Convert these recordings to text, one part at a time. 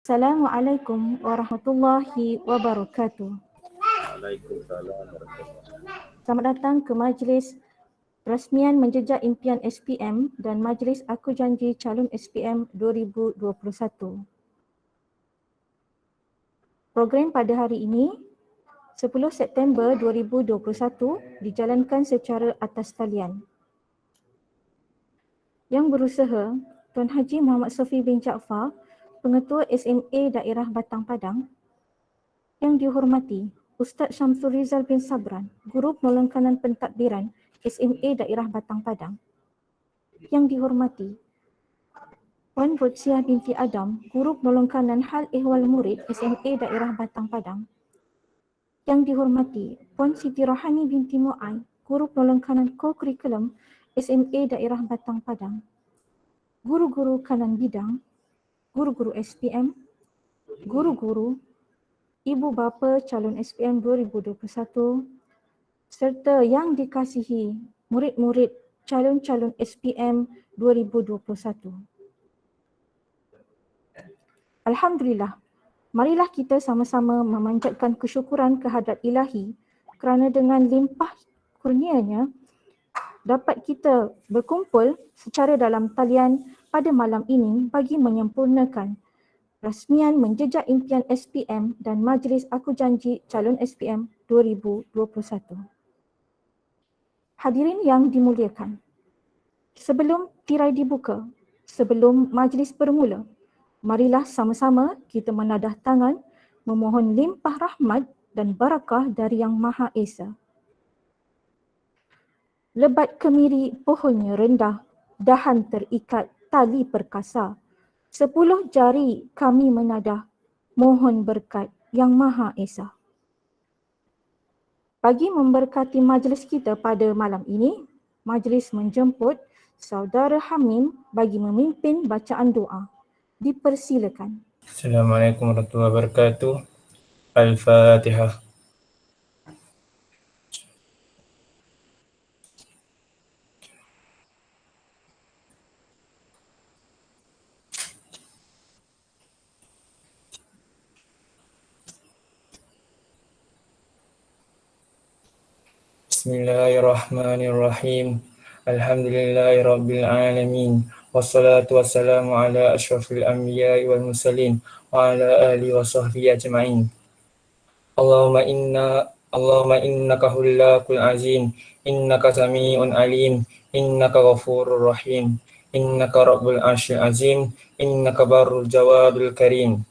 Assalamualaikum warahmatullahi wabarakatuh. Waalaikumsalam warahmatullahi. Selamat datang ke Majlis Rasmian Menjejak Impian SPM dan Majlis Aku Janji Calon SPM 2021. Program pada hari ini, 10 September 2021 dijalankan secara atas talian. Yang berusaha, Tuan Haji Muhammad Sofi bin Jaafar, Pengetua SMA Daerah Batang Padang. Yang dihormati, Ustaz Syamsul Rizal bin Sabran, Guru Penolongkanan Pentadbiran SMA Daerah Batang Padang. Yang dihormati, Puan Rotsiah binti Adam, Guru Penolongkanan Hal Ehwal Murid SMA Daerah Batang Padang. Yang dihormati, Puan Siti Rohani binti Mu'ai, Guru Penolongkanan Co-Curriculum SMA Daerah Batang Padang. Guru-guru kanan bidang, guru-guru SPM, guru-guru, ibu bapa calon SPM 2021, serta yang dikasihi murid-murid calon-calon SPM 2021. Alhamdulillah, marilah kita sama-sama memanjatkan kesyukuran kehadrat Ilahi kerana dengan limpah kurnianya dapat kita berkumpul secara dalam talian pada malam ini bagi menyempurnakan rasmian Menjejak Impian SPM dan Majlis Aku Janji Calon SPM 2021. Hadirin yang dimuliakan, sebelum tirai dibuka, sebelum majlis bermula, marilah sama-sama kita menadah tangan memohon limpah rahmat dan barakah dari Yang Maha Esa. Lebat kemiri pohonnya rendah, dahan terikat tali perkasa. 10 jari kami menadah, mohon berkat Yang Maha Esa. Bagi memberkati majlis kita pada malam ini, majlis menjemput Saudara Hamim bagi memimpin bacaan doa. Dipersilakan. Assalamualaikum warahmatullahi wabarakatuh. Al-Fatihah. Bismillahirrahmanirrahim. Alhamdulillahirabbil alamin. Wassalatu wassalamu ala asyrafil anbiya'i wal mursalin wa ala alihi wa sahbihi ajma'in. Allahumma innaka hullakul azim, innaka sami'un alim, innaka ghafurur rahim, innaka rabbul arsyil azim, innaka barrul jawadul karim.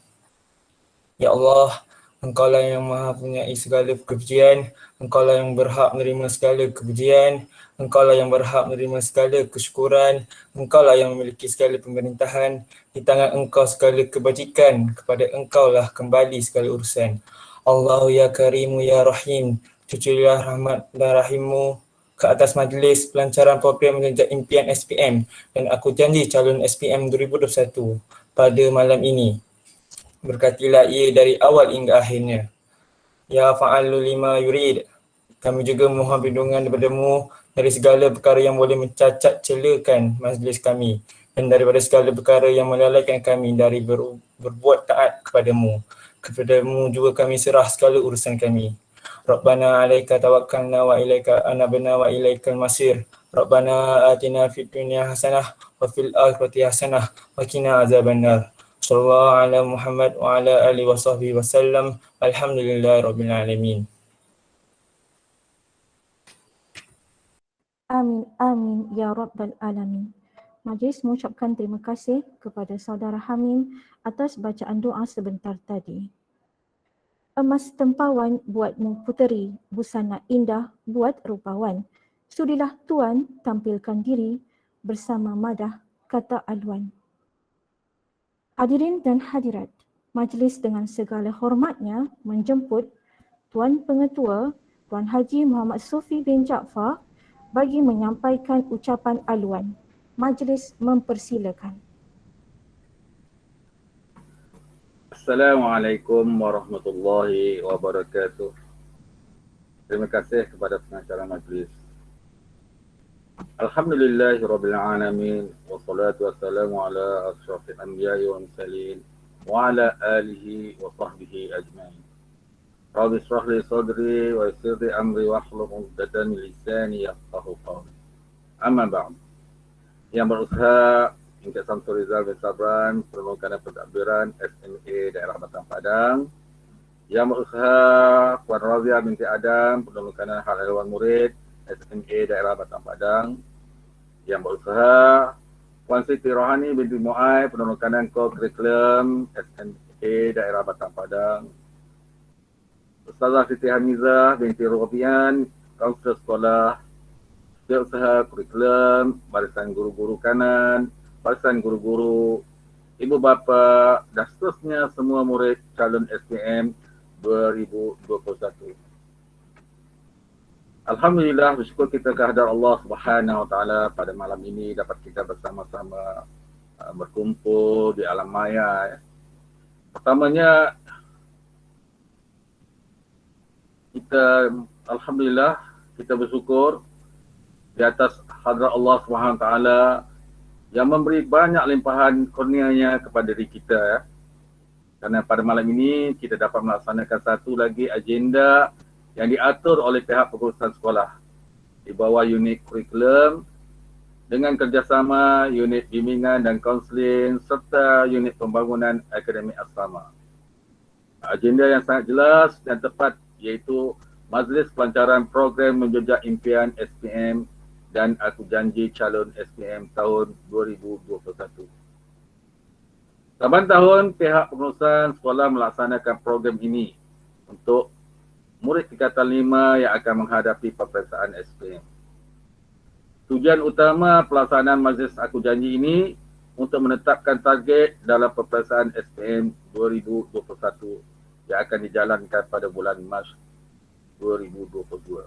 Ya Allah, Engkaulah yang maha punyai segala kepujian, Engkaulah yang berhak menerima segala kepujian, Engkaulah yang berhak menerima segala kesyukuran, Engkaulah yang memiliki segala pemerintahan, di tangan Engkau segala kebajikan, kepada Engkaulah kembali segala urusan. Allah ya Karimu ya Rahim, cucurlah rahmat dan rahimmu ke atas majlis pelancaran program Menjejak Impian SPM dan Aku Janji Calon SPM 2021 pada malam ini. Berkatilah ia dari awal hingga akhirnya. Ya fa'alu lima yurid. Kami juga mohon perlindungan daripada-Mu dari segala perkara yang boleh mencacat celakan majlis kami dan daripada segala perkara yang melalaikan kami dari berbuat taat kepadamu. Kepadamu juga kami serah segala urusan kami. Rabbana alaika tawakkalna wa ilaika anabna wa ilaikal masir. Rabbana atina fid dunya hasanah wa fil akhirati hasanah wa qina azabannar. Sallallahu ala Muhammad wa ala alihi wa sahbihi wasallam. Alhamdulillahirabbil alamin. Amin, amin, ya Rabbal Alamin. Majlis mengucapkan terima kasih kepada Saudara Hamim atas bacaan doa sebentar tadi. Emas tempawan buatmu puteri, busana indah buat rupawan. Sudilah tuan tampilkan diri bersama madah kata aduan. Hadirin dan hadirat, majlis dengan segala hormatnya menjemput Tuan Pengetua Tuan Haji Muhammad Sofi bin Jaafar bagi menyampaikan ucapan aluan. Majlis mempersilakan. Assalamualaikum warahmatullahi wabarakatuh. Terima kasih kepada pengacara majlis. Alhamdulillahirabbil alamin wassalatu wassalamu ala asyrafil anbiya'i wal mursalin وعلى آله وصحبه أجمعين. رب اشرح لي صدري ويسر لي أمري واحلل عقدة من لساني يفقهوا قولي. Amma ba'd. Yang berusaha Tingkat Samsul Rizal bin Sabran, Permukaan dan Pentadbiran SMA Daerah Batang Padang. Yang berusaha Puan Razia binti Adam, Permukaan Hal Ehwal Murid SMA Daerah Batang Padang. Yang berusaha Puan Siti Rohani binti Mu'ai, Permukaan Ko-Kurikulum SMA Daerah Batang Padang. Ustazah Siti Hamizah binti Rupian, Kaunselor Sekolah, Setiausaha Kurikulum, Barisan Guru-Guru Kanan, Barisan Guru-Guru, Ibu Bapa dan seterusnya semua murid calon SPM 2021. Alhamdulillah, bersyukur kita kehadrat Allah Subhanahu Wa Taala pada malam ini dapat kita bersama-sama berkumpul di alam maya. Pertamanya, Alhamdulillah, kita bersyukur di atas hadrat Allah SWT yang memberi banyak limpahan kurnianya kepada diri kita. Kerana pada malam ini kita dapat melaksanakan satu lagi agenda yang diatur oleh pihak pengurusan sekolah di bawah unit kurikulum dengan kerjasama unit bimbingan dan kaunseling serta unit pembangunan akademik asrama. Agenda yang sangat jelas dan tepat iaitu Majlis Pelancaran Program Menjejak Impian SPM dan Aku Janji Calon SPM tahun 2021. Saban tahun pihak pengurusan sekolah melaksanakan program ini untuk murid tingkatan 5 yang akan menghadapi peperiksaan SPM. Tujuan utama pelaksanaan Majlis Aku Janji ini untuk menetapkan target dalam peperiksaan SPM 2021 yang akan dijalankan pada bulan Mac 2022.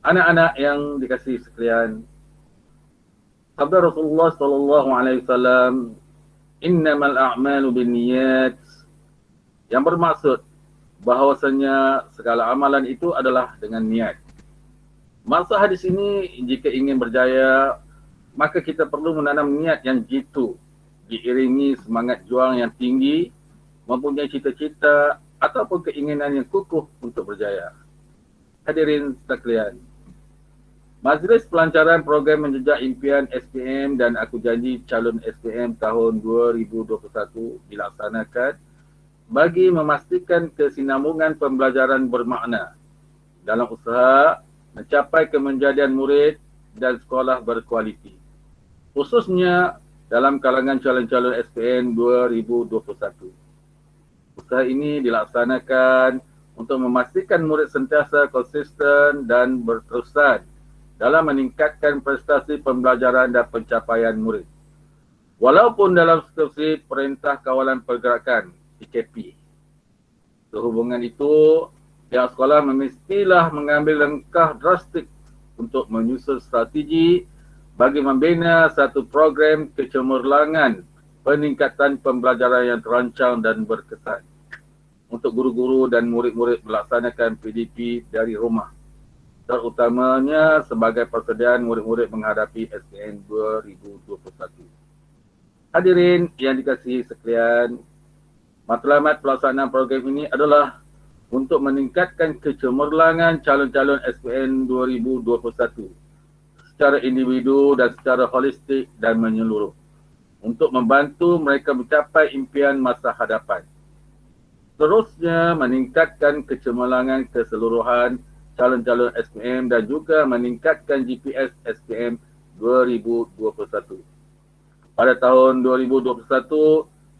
Anak-anak yang dikasihi sekalian, sabda Rasulullah sallallahu alaihi wasallam, innamal a'malu binniyat, yang bermaksud bahawasanya segala amalan itu adalah dengan niat. Maksud hadis ini, jika ingin berjaya, maka kita perlu menanam niat yang jitu, diiringi semangat juang yang tinggi, mempunyai cita-cita ataupun keinginan yang kukuh untuk berjaya. Hadirin sekalian, Majlis Pelancaran Program Menjejak Impian SPM dan Aku Janji Calon SPM tahun 2021 dilaksanakan bagi memastikan kesinambungan pembelajaran bermakna dalam usaha mencapai kemenjadian murid dan sekolah berkualiti, khususnya dalam kalangan calon-calon SPM 2021. Usaha ini dilaksanakan untuk memastikan murid sentiasa konsisten dan berterusan dalam meningkatkan prestasi pembelajaran dan pencapaian murid. Walaupun dalam situasi Perintah Kawalan Pergerakan PKP. Sehubungan itu, pihak sekolah mestilah mengambil langkah drastik untuk menyusun strategi bagi membina satu program kecemerlangan peningkatan pembelajaran yang terancang dan berkesan untuk guru-guru dan murid-murid melaksanakan PDP dari rumah, terutamanya sebagai persediaan murid-murid menghadapi SPM 2021. Hadirin yang dikasihi sekalian, matlamat pelaksanaan program ini adalah untuk meningkatkan kecemerlangan calon-calon SPM 2021 secara individu dan secara holistik dan menyeluruh, untuk membantu mereka mencapai impian masa hadapan. Terusnya meningkatkan kecemerlangan keseluruhan calon-calon SPM dan juga meningkatkan GPS SPM 2021. Pada tahun 2021,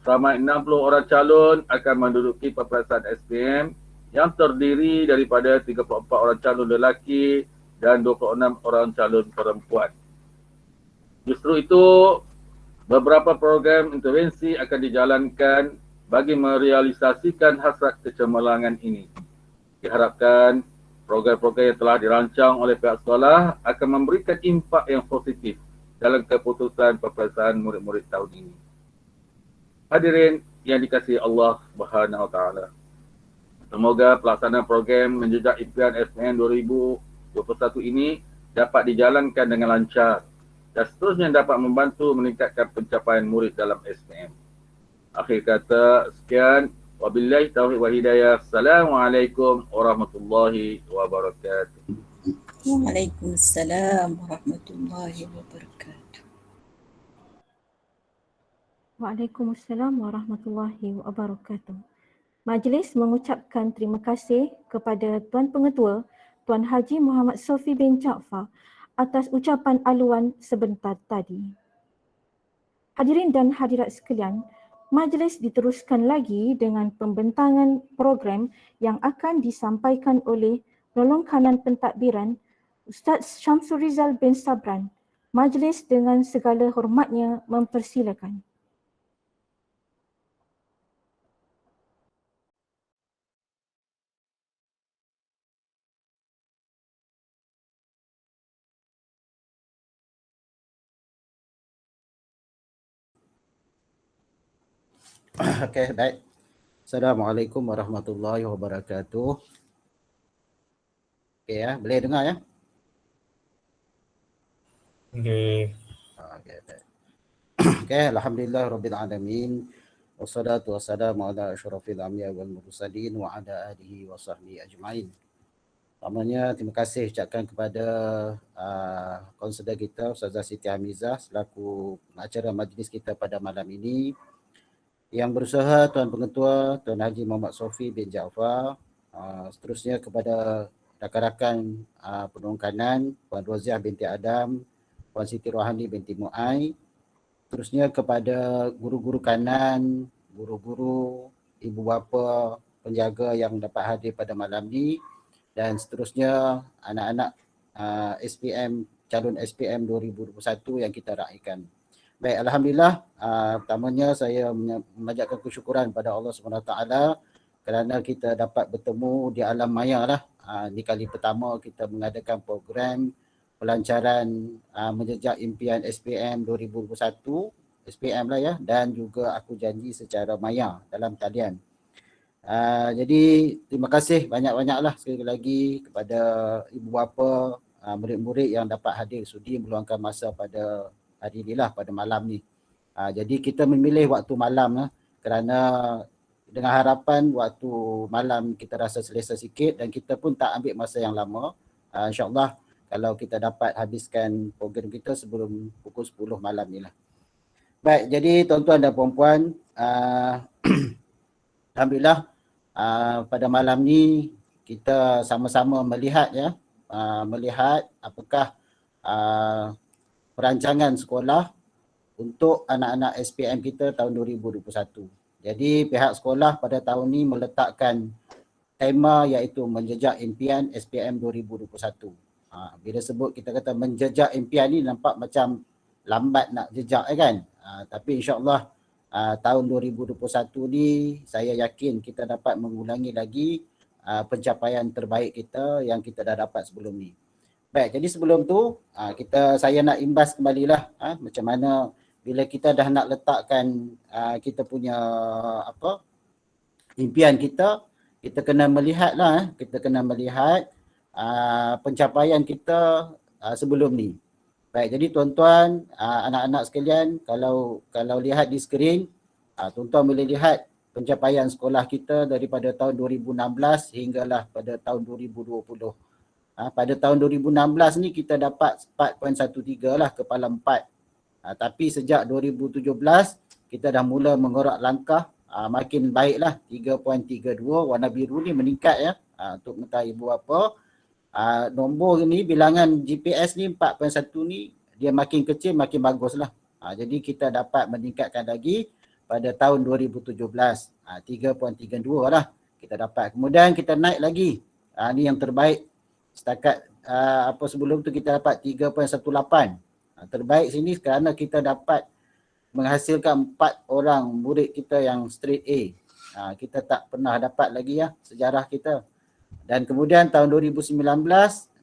ramai 60 orang calon akan menduduki peperiksaan SPM yang terdiri daripada 34 orang calon lelaki dan 26 orang calon perempuan. Justru itu, beberapa program intervensi akan dijalankan bagi merealisasikan hasrat kecemerlangan ini. Diharapkan program-program yang telah dirancang oleh pihak sekolah akan memberikan impak yang positif dalam keputusan peperiksaan murid-murid tahun ini. Hadirin yang dikasihi Allah Subhanahu Wa Taala, semoga pelaksanaan program Menjejak Impian SPM 2021 ini dapat dijalankan dengan lancar dan seterusnya dapat membantu meningkatkan pencapaian murid dalam SPM. Akhir kata sekian. Wabillahi taufiq wa hidayah. Assalamualaikum warahmatullahi wabarakatuh. Waalaikumsalam warahmatullahi wabarakatuh. Waalaikumsalam warahmatullahi wabarakatuh. Majlis mengucapkan terima kasih kepada Tuan Pengetua, Tuan Haji Muhammad Sofi bin Jaafar atas ucapan aluan sebentar tadi. Hadirin dan hadirat sekalian, majlis diteruskan lagi dengan pembentangan program yang akan disampaikan oleh penolong kanan pentadbiran Ustaz Syamsul Rizal bin Sabran. Majlis dengan segala hormatnya mempersilakan. Okey, baik. Assalamualaikum warahmatullahi wabarakatuh. Okey ya, boleh dengar ya? Boleh. Okey, baik. Okey, alhamdulillah rabbil alamin. Wassalatu wassalamu ala asyrafil anbiya wal mursalin wa ala alihi wa sahbihi ajmain. Pertamanya terima kasih ucapkan kepada konselor kita Ustazah Siti Hamizah selaku pengacara majlis kita pada malam ini. Yang berusaha Tuan Pengetua Tuan Haji Muhammad Sofi bin Jaafar, seterusnya kepada rakan-rakan penolong kanan Puan Roziah binti Adam, Puan Siti Rohani binti Muai, seterusnya kepada guru-guru kanan, guru-guru, ibu bapa, penjaga yang dapat hadir pada malam ini, dan seterusnya anak-anak SPM, calon SPM 2021 yang kita raikan. Baik, alhamdulillah, pertamanya saya memanjatkan kesyukuran pada Allah SWT kerana kita dapat bertemu di alam maya lah. Ini kali pertama kita mengadakan program pelancaran menjejak impian SPM 2021, SPM lah ya, dan juga aku janji secara maya dalam talian. Jadi terima kasih banyak-banyaklah sekali lagi kepada ibu bapa, murid-murid yang dapat hadir sudi meluangkan masa pada hari inilah, pada malam ni. Jadi kita memilih waktu malam lah, kerana dengan harapan waktu malam kita rasa selesa sikit dan kita pun tak ambil masa yang lama. InsyaAllah kalau kita dapat habiskan program kita sebelum pukul 10 malam ni lah. Baik, jadi tuan-tuan dan puan-puan, alhamdulillah pada malam ni kita sama-sama melihat ya, melihat apakah perancangan sekolah untuk anak-anak SPM kita tahun 2021. Jadi pihak sekolah pada tahun ini meletakkan tema iaitu menjejak impian SPM 2021. Bila sebut kita kata menjejak impian ni nampak macam lambat nak jejak kan. Tapi insyaAllah tahun 2021 ni saya yakin kita dapat mengulangi lagi pencapaian terbaik kita yang kita dah dapat sebelum ni. Baik, jadi sebelum tu saya nak imbas kembalilah macam mana bila kita dah nak letakkan kita punya impian kita kena melihatlah kita kena melihat pencapaian kita sebelum ni. Baik, jadi tuan-tuan, anak-anak sekalian, kalau lihat di skrin, tuan-tuan boleh lihat pencapaian sekolah kita daripada tahun 2016 hinggalah pada tahun 2020. Pada tahun 2016 ni kita dapat 4.13 lah, kepala 4. Tapi sejak 2017 kita dah mula mengorak langkah makin baik lah, 3.32. Warna biru ni meningkat ya. Untuk mengetahui ibu apa, nombor ni bilangan GPS ni 4.1 ni dia makin kecil makin bagus lah. Jadi kita dapat meningkatkan lagi pada tahun 2017. 3.32 lah kita dapat. Kemudian kita naik lagi. Ni yang terbaik. Setakat sebelum tu kita dapat 3.18. Terbaik sini kerana kita dapat menghasilkan 4 orang murid kita yang straight A. Kita tak pernah dapat lagi ya sejarah kita. Dan kemudian tahun 2019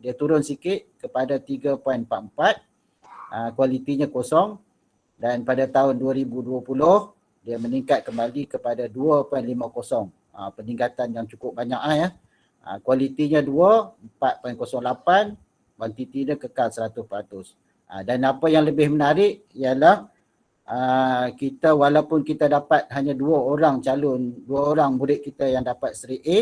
dia turun sikit kepada 3.44. Kualitinya kosong. Dan pada tahun 2020 dia meningkat kembali kepada 2.50. Peningkatan yang cukup banyak ya. Kualitinya 2, 4.08, kuantiti dia kekal 100%. Dan apa yang lebih menarik ialah kita walaupun kita dapat hanya 2 orang calon, 2 orang murid kita yang dapat straight A,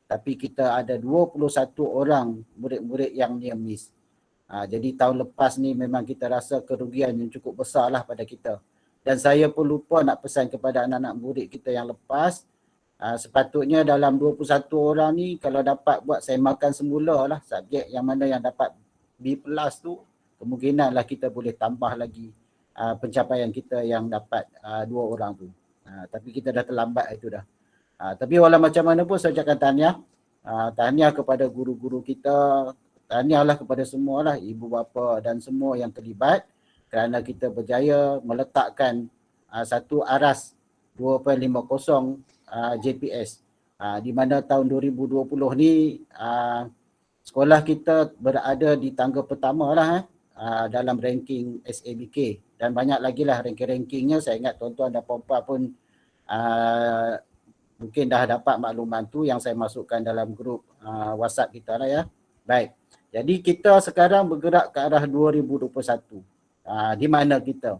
tapi kita ada 21 orang murid-murid yang near miss. Jadi tahun lepas ni memang kita rasa kerugian yang cukup besar lah pada kita. Dan saya pun lupa nak pesan kepada anak-anak murid kita yang lepas, sepatutnya dalam 21 orang ni kalau dapat buat semakan semula lah subjek yang mana yang dapat B+ tu, kemungkinan lah kita boleh tambah lagi pencapaian kita yang dapat 2 orang tu. Tapi kita dah terlambat itu dah. Tapi walau macam mana pun saya ucapkan tahniah. Tahniah kepada guru-guru kita, tahniahlah kepada semualah ibu bapa dan semua yang terlibat kerana kita berjaya meletakkan satu aras 2.50 JPS. Di mana tahun 2020 ni sekolah kita berada di tangga pertama lah dalam ranking SABK, dan banyak lagi lah ranking-rankingnya. Saya ingat tuan-tuan dan puan-puan pun mungkin dah dapat makluman tu yang saya masukkan dalam grup WhatsApp kita lah ya. Baik. Jadi kita sekarang bergerak ke arah 2021. Di mana kita?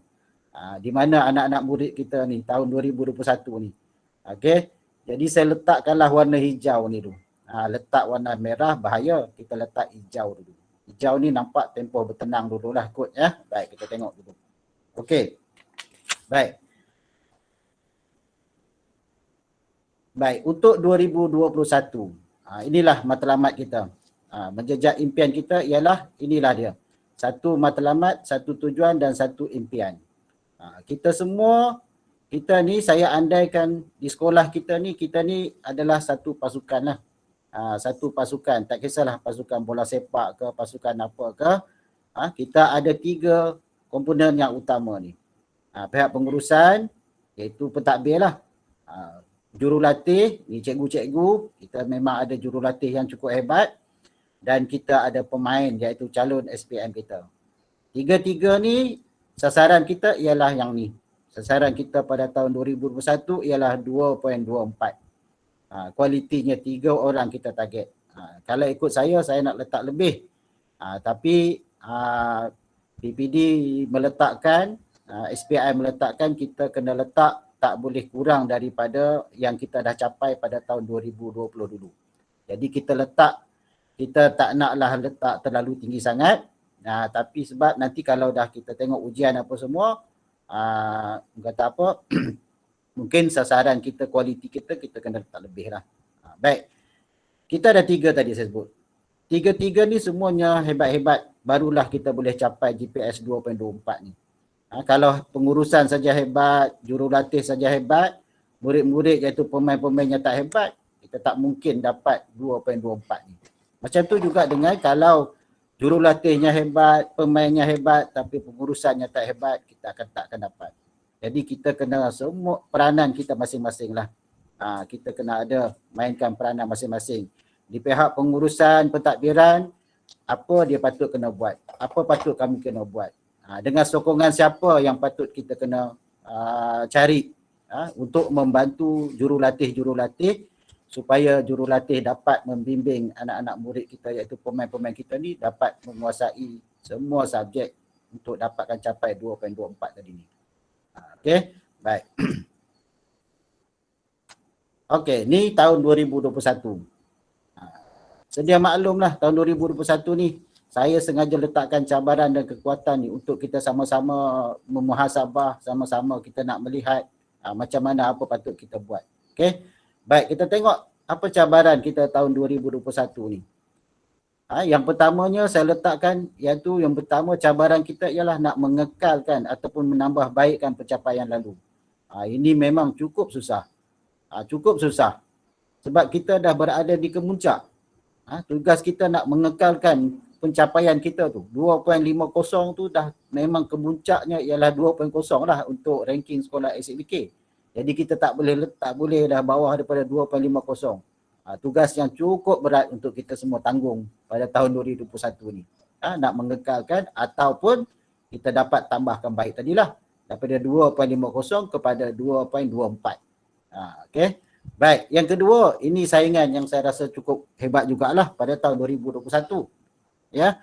Di mana anak-anak murid kita ni tahun 2021 ni? Okey. Jadi saya letakkanlah warna hijau ni dulu. Letak warna merah bahaya, kita letak hijau dulu. Hijau ni nampak tempoh bertenang dululah kot ya. Baik, kita tengok dulu. Okey. Baik. Baik, untuk 2021. Inilah matlamat kita. Menjejak impian kita ialah inilah dia. 1 matlamat, 1 tujuan dan 1 impian. Kita semua, kita ni saya andaikan di sekolah kita ni adalah satu pasukan lah. Satu pasukan, tak kisahlah pasukan bola sepak ke, pasukan apa ke. Kita ada 3 komponen yang utama ni. Pihak pengurusan, iaitu pentadbir lah. Jurulatih, ni cikgu-cikgu, kita memang ada jurulatih yang cukup hebat. Dan kita ada pemain iaitu calon SPM kita. 3 ni sasaran kita ialah yang ni. Sasaran kita pada tahun 2021 ialah 2.24. Kualitinya 3 orang kita target. Kalau ikut saya nak letak lebih. Tapi PPD meletakkan, SPM meletakkan kita kena letak tak boleh kurang daripada yang kita dah capai pada tahun 2020 dulu. Jadi kita tak naklah letak terlalu tinggi sangat. Tapi sebab nanti kalau dah kita tengok ujian apa semua, kata apa, mungkin sasaran kita, kualiti kita kena letak lebih lah. Baik, kita ada 3 tadi saya sebut. 3 ni semuanya hebat-hebat, barulah kita boleh capai GPS 2.24 ni. Kalau pengurusan saja hebat, jurulatih saja hebat, murid-murid iaitu pemain-pemainnya tak hebat, kita tak mungkin dapat 2.24 ni. Macam tu juga dengan kalau jurulatihnya hebat, pemainnya hebat tapi pengurusannya tak hebat, kita takkan dapat. Jadi kita kena semua peranan kita masing-masing lah. Kita kena ada mainkan peranan masing-masing. Di pihak pengurusan, pentadbiran, apa dia patut kena buat? Apa patut kami kena buat? Dengan sokongan siapa yang patut kita kena cari untuk membantu jurulatih supaya jurulatih dapat membimbing anak-anak murid kita iaitu pemain-pemain kita ni dapat menguasai semua subjek untuk dapatkan capai 2.24 tadi ni. Okey, baik. Okey, ni tahun 2021. Sedia maklumlah tahun 2021 ni saya sengaja letakkan cabaran dan kekuatan ni untuk kita sama-sama memuhasabah, sama-sama kita nak melihat macam mana apa patut kita buat. Okey. Baik, kita tengok apa cabaran kita tahun 2021 ni. Yang pertamanya saya letakkan iaitu yang pertama cabaran kita ialah nak mengekalkan ataupun menambah baikkan pencapaian lalu. Ini memang cukup susah. Cukup susah. Sebab kita dah berada di kemuncak. Tugas kita nak mengekalkan pencapaian kita tu. 2.50 tu dah memang kemuncaknya ialah 2.0 lah untuk ranking sekolah SABK. Jadi kita tak boleh dah bawah daripada 2.50. Tugas yang cukup berat untuk kita semua tanggung pada tahun 2021 ni. Nak mengekalkan ataupun kita dapat tambahkan baik tadilah daripada 2.50 kepada 2.24. Okey. Baik, yang kedua, ini saingan yang saya rasa cukup hebat jugalah pada tahun 2021. Ya.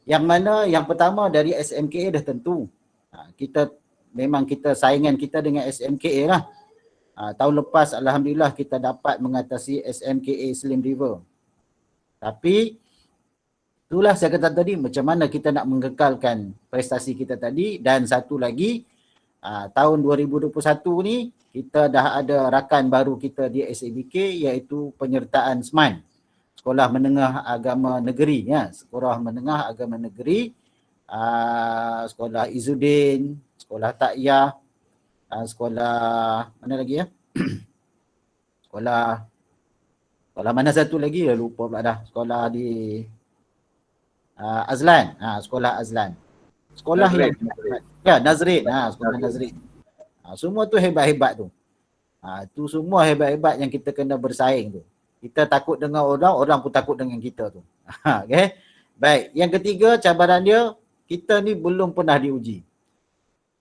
Yang mana yang pertama dari SMKA dah tentu. Kita memang kita saingan kita dengan SMKA lah. Tahun lepas alhamdulillah kita dapat mengatasi SMKA Slim River. Tapi itulah saya kata tadi, macam mana kita nak mengekalkan prestasi kita tadi. Dan satu lagi, tahun 2021 ni kita dah ada rakan baru kita di SABK, iaitu penyertaan SMAN, Sekolah Menengah Agama Negeri, ya, Sekolah Menengah Agama Negeri, Sekolah Izzuddin, Sekolah Takyah, sekolah mana lagi ya? Sekolah mana satu lagi ya, lupa pula dah. Sekolah di Azlan, sekolah Azlan. Sekolah Nazrin. yang Nazrin, sekolah Nazrin. Semua tu hebat-hebat tu. Tu semua hebat-hebat yang kita kena bersaing tu. Kita takut dengan orang, orang pun takut dengan kita tu. Okay. Baik, yang ketiga cabaran dia, kita ni belum pernah diuji.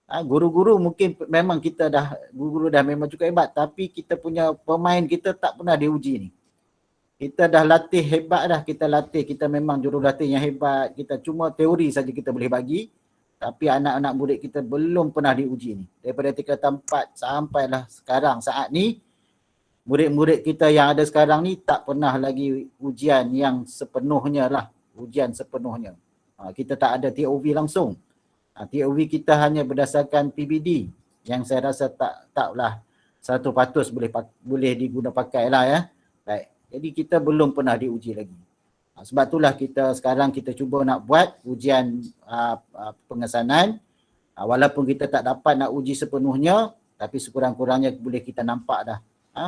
Guru-guru mungkin memang kita dah, guru-guru dah memang cukup hebat, tapi kita punya pemain kita tak pernah diuji ni. Kita dah latih hebat dah, kita memang jurulatih yang hebat, kita cuma teori saja kita boleh bagi, tapi anak-anak murid kita belum pernah diuji ni. Daripada tingkatan 4 sampailah sekarang saat ni, murid-murid kita yang ada sekarang ni tak pernah lagi ujian yang sepenuhnya lah, ujian sepenuhnya. Kita tak ada TOV langsung. TOV kita hanya berdasarkan PBD yang saya rasa taklah 100% boleh diguna pakai lah ya. Baik. Jadi kita belum pernah diuji lagi. Sebab itulah sekarang kita cuba nak buat ujian pengesanan. Walaupun kita tak dapat nak uji sepenuhnya, tapi sekurang-kurangnya boleh kita nampak dah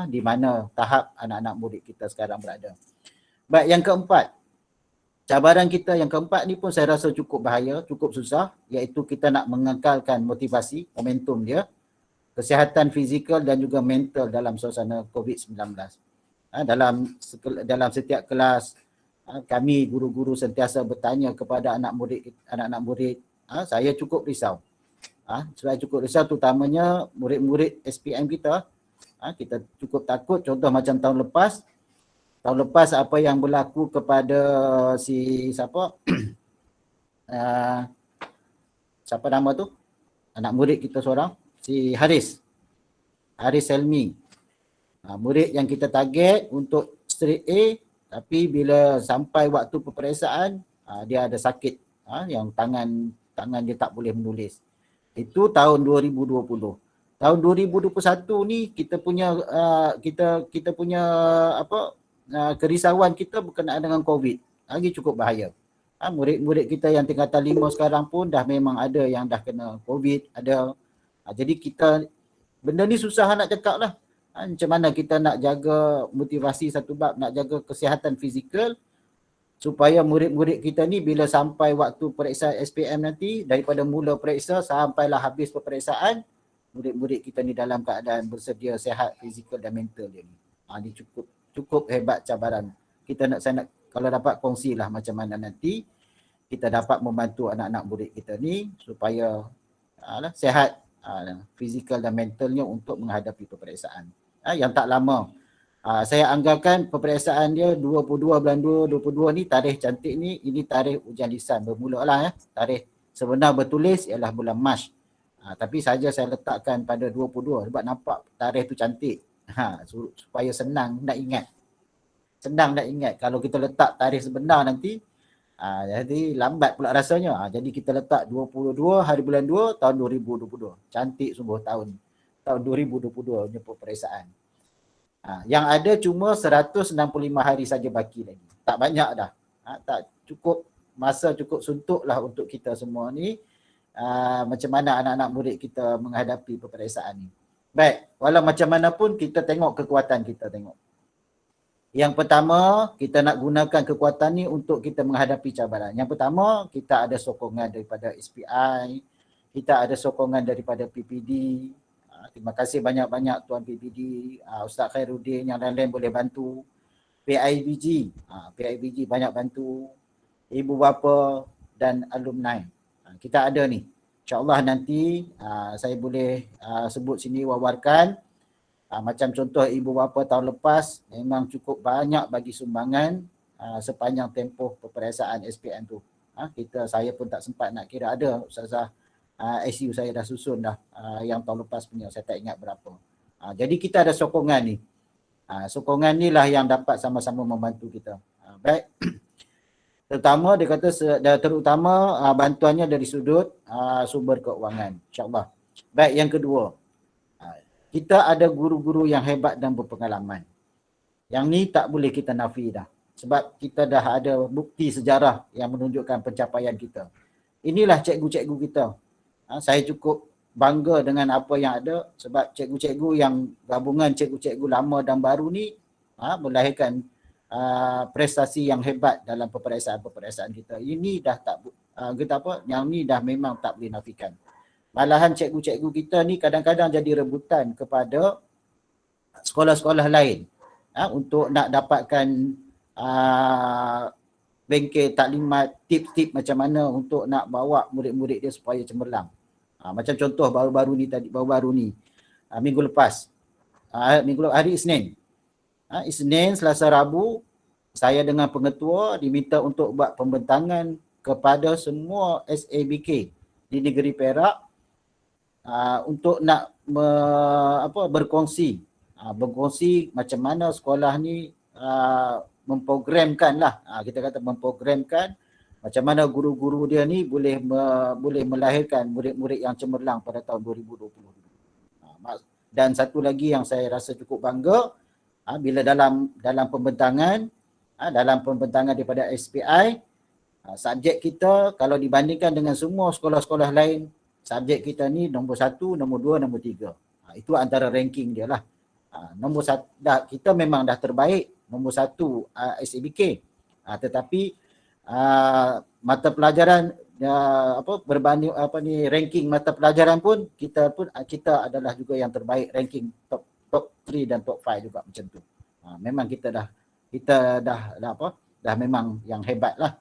di mana tahap anak-anak murid kita sekarang berada. Baik, yang keempat. Cabaran kita yang keempat ni pun saya rasa cukup bahaya, cukup susah, iaitu kita nak mengekalkan motivasi, momentum dia, kesihatan fizikal dan juga mental dalam suasana COVID-19. Dalam setiap kelas, kami guru-guru sentiasa bertanya kepada anak-anak murid, saya cukup risau. Saya cukup risau terutamanya murid-murid SPM kita. Kita cukup takut, contoh macam tahun lepas apa yang berlaku kepada siapa nama tu? Anak murid kita seorang, si Haris Helmi. Murid yang kita target untuk straight A, tapi bila sampai waktu peperiksaan dia ada sakit, yang tangan dia tak boleh menulis. Itu tahun 2020. Tahun 2021 ni kita punya kerisauan kita berkenaan dengan COVID. Lagi cukup bahaya. Murid-murid kita yang tingkatan 5 sekarang pun dah memang ada yang dah kena COVID, ada. Jadi kita, benda ni susah nak cakap lah. Macam mana kita nak jaga motivasi satu bab, nak jaga kesihatan fizikal supaya murid-murid kita ni bila sampai waktu periksaan SPM nanti, daripada mula periksa sampailah habis peperiksaan, murid-murid kita ni dalam keadaan bersedia, sihat fizikal dan mental dia ni. Ni cukup hebat cabaran. Saya nak kalau dapat kongsilah macam mana nanti kita dapat membantu anak-anak murid kita ni supaya sihat fizikal dan mentalnya untuk menghadapi peperiksaan. Yang tak lama. Saya anggarkan peperiksaan dia 22 bulan 2022 ni, tarikh cantik ni, ini tarikh ujian lisan bermula lah ya. Tarikh sebenar bertulis ialah bulan Mac. Tapi saja saya letakkan pada 22 sebab nampak tarikh tu cantik. Supaya senang nak ingat. Kalau kita letak tarikh sebenar nanti, jadi lambat pula rasanya. Jadi kita letak 22 hari bulan 2 tahun 2022. Cantik sungguh tahun 2022 punya peperiksaan. Yang ada cuma 165 hari saja baki lagi. Tak banyak dah. Tak cukup masa, cukup suntuk lah untuk kita semua ni. Macam mana anak-anak murid kita menghadapi peperiksaan ni. Baik, walau macam mana pun kita tengok kekuatan kita tengok. Yang pertama, kita nak gunakan kekuatan ni untuk kita menghadapi cabaran. Yang pertama, kita ada sokongan daripada SPI, kita ada sokongan daripada PPD. Terima kasih banyak-banyak Tuan PPD, Ustaz Khairuddin, yang lain-lain boleh bantu. PIBG banyak bantu. Ibu bapa dan alumni. Kita ada ni. InsyaAllah nanti saya boleh sebut sini, wawarkan. Macam contoh ibu bapa tahun lepas memang cukup banyak bagi sumbangan sepanjang tempoh peperiksaan SPM tu. Saya pun tak sempat nak kira, ada Ustazah ICU saya dah susun dah, yang tahun lepas punya, saya tak ingat berapa. Jadi kita ada sokongan ni. Sokongan ni lah yang dapat sama-sama membantu kita. Baik. Terutama dia kata terutama bantuannya dari sudut sumber keuangan, insya-Allah. Baik, yang kedua, kita ada guru-guru yang hebat dan berpengalaman. Yang ni tak boleh kita nafi dah. Sebab kita dah ada bukti sejarah yang menunjukkan pencapaian kita. Inilah cikgu-cikgu kita. Saya cukup bangga dengan apa yang ada sebab cikgu-cikgu yang gabungan cikgu-cikgu lama dan baru ni melahirkan prestasi yang hebat dalam peperiksaan-peperiksaan kita. Ini dah tak kita apa, yang ni dah memang tak boleh nafikan. Malahan cikgu-cikgu kita ni kadang-kadang jadi rebutan kepada sekolah-sekolah lain untuk nak dapatkan bengkel taklimat, tip-tip macam mana untuk nak bawa murid-murid dia supaya cemerlang. Macam contoh baru-baru ni minggu lepas, hari Isnin. Isnin, Selasa, Rabu, saya dengan pengetua diminta untuk buat pembentangan kepada semua SABK di negeri Perak untuk nak berkongsi macam mana sekolah ni memprogramkan lah, kita kata memprogramkan macam mana guru-guru dia ni boleh melahirkan murid-murid yang cemerlang pada tahun 2020. Dan satu lagi yang saya rasa cukup bangga, bila dalam pembentangan daripada SPI, subjek kita kalau dibandingkan dengan semua sekolah-sekolah lain, subjek kita ni nombor 1, nombor 2, nombor 3. Itu antara ranking dia lah. Nombor 1 kita memang dah terbaik, nombor 1 SABK. Tetapi mata pelajaran berbanding ranking mata pelajaran pun kita adalah juga yang terbaik, ranking top 3 dan top 5 juga macam tu. Memang kita dah memang yang hebat lah.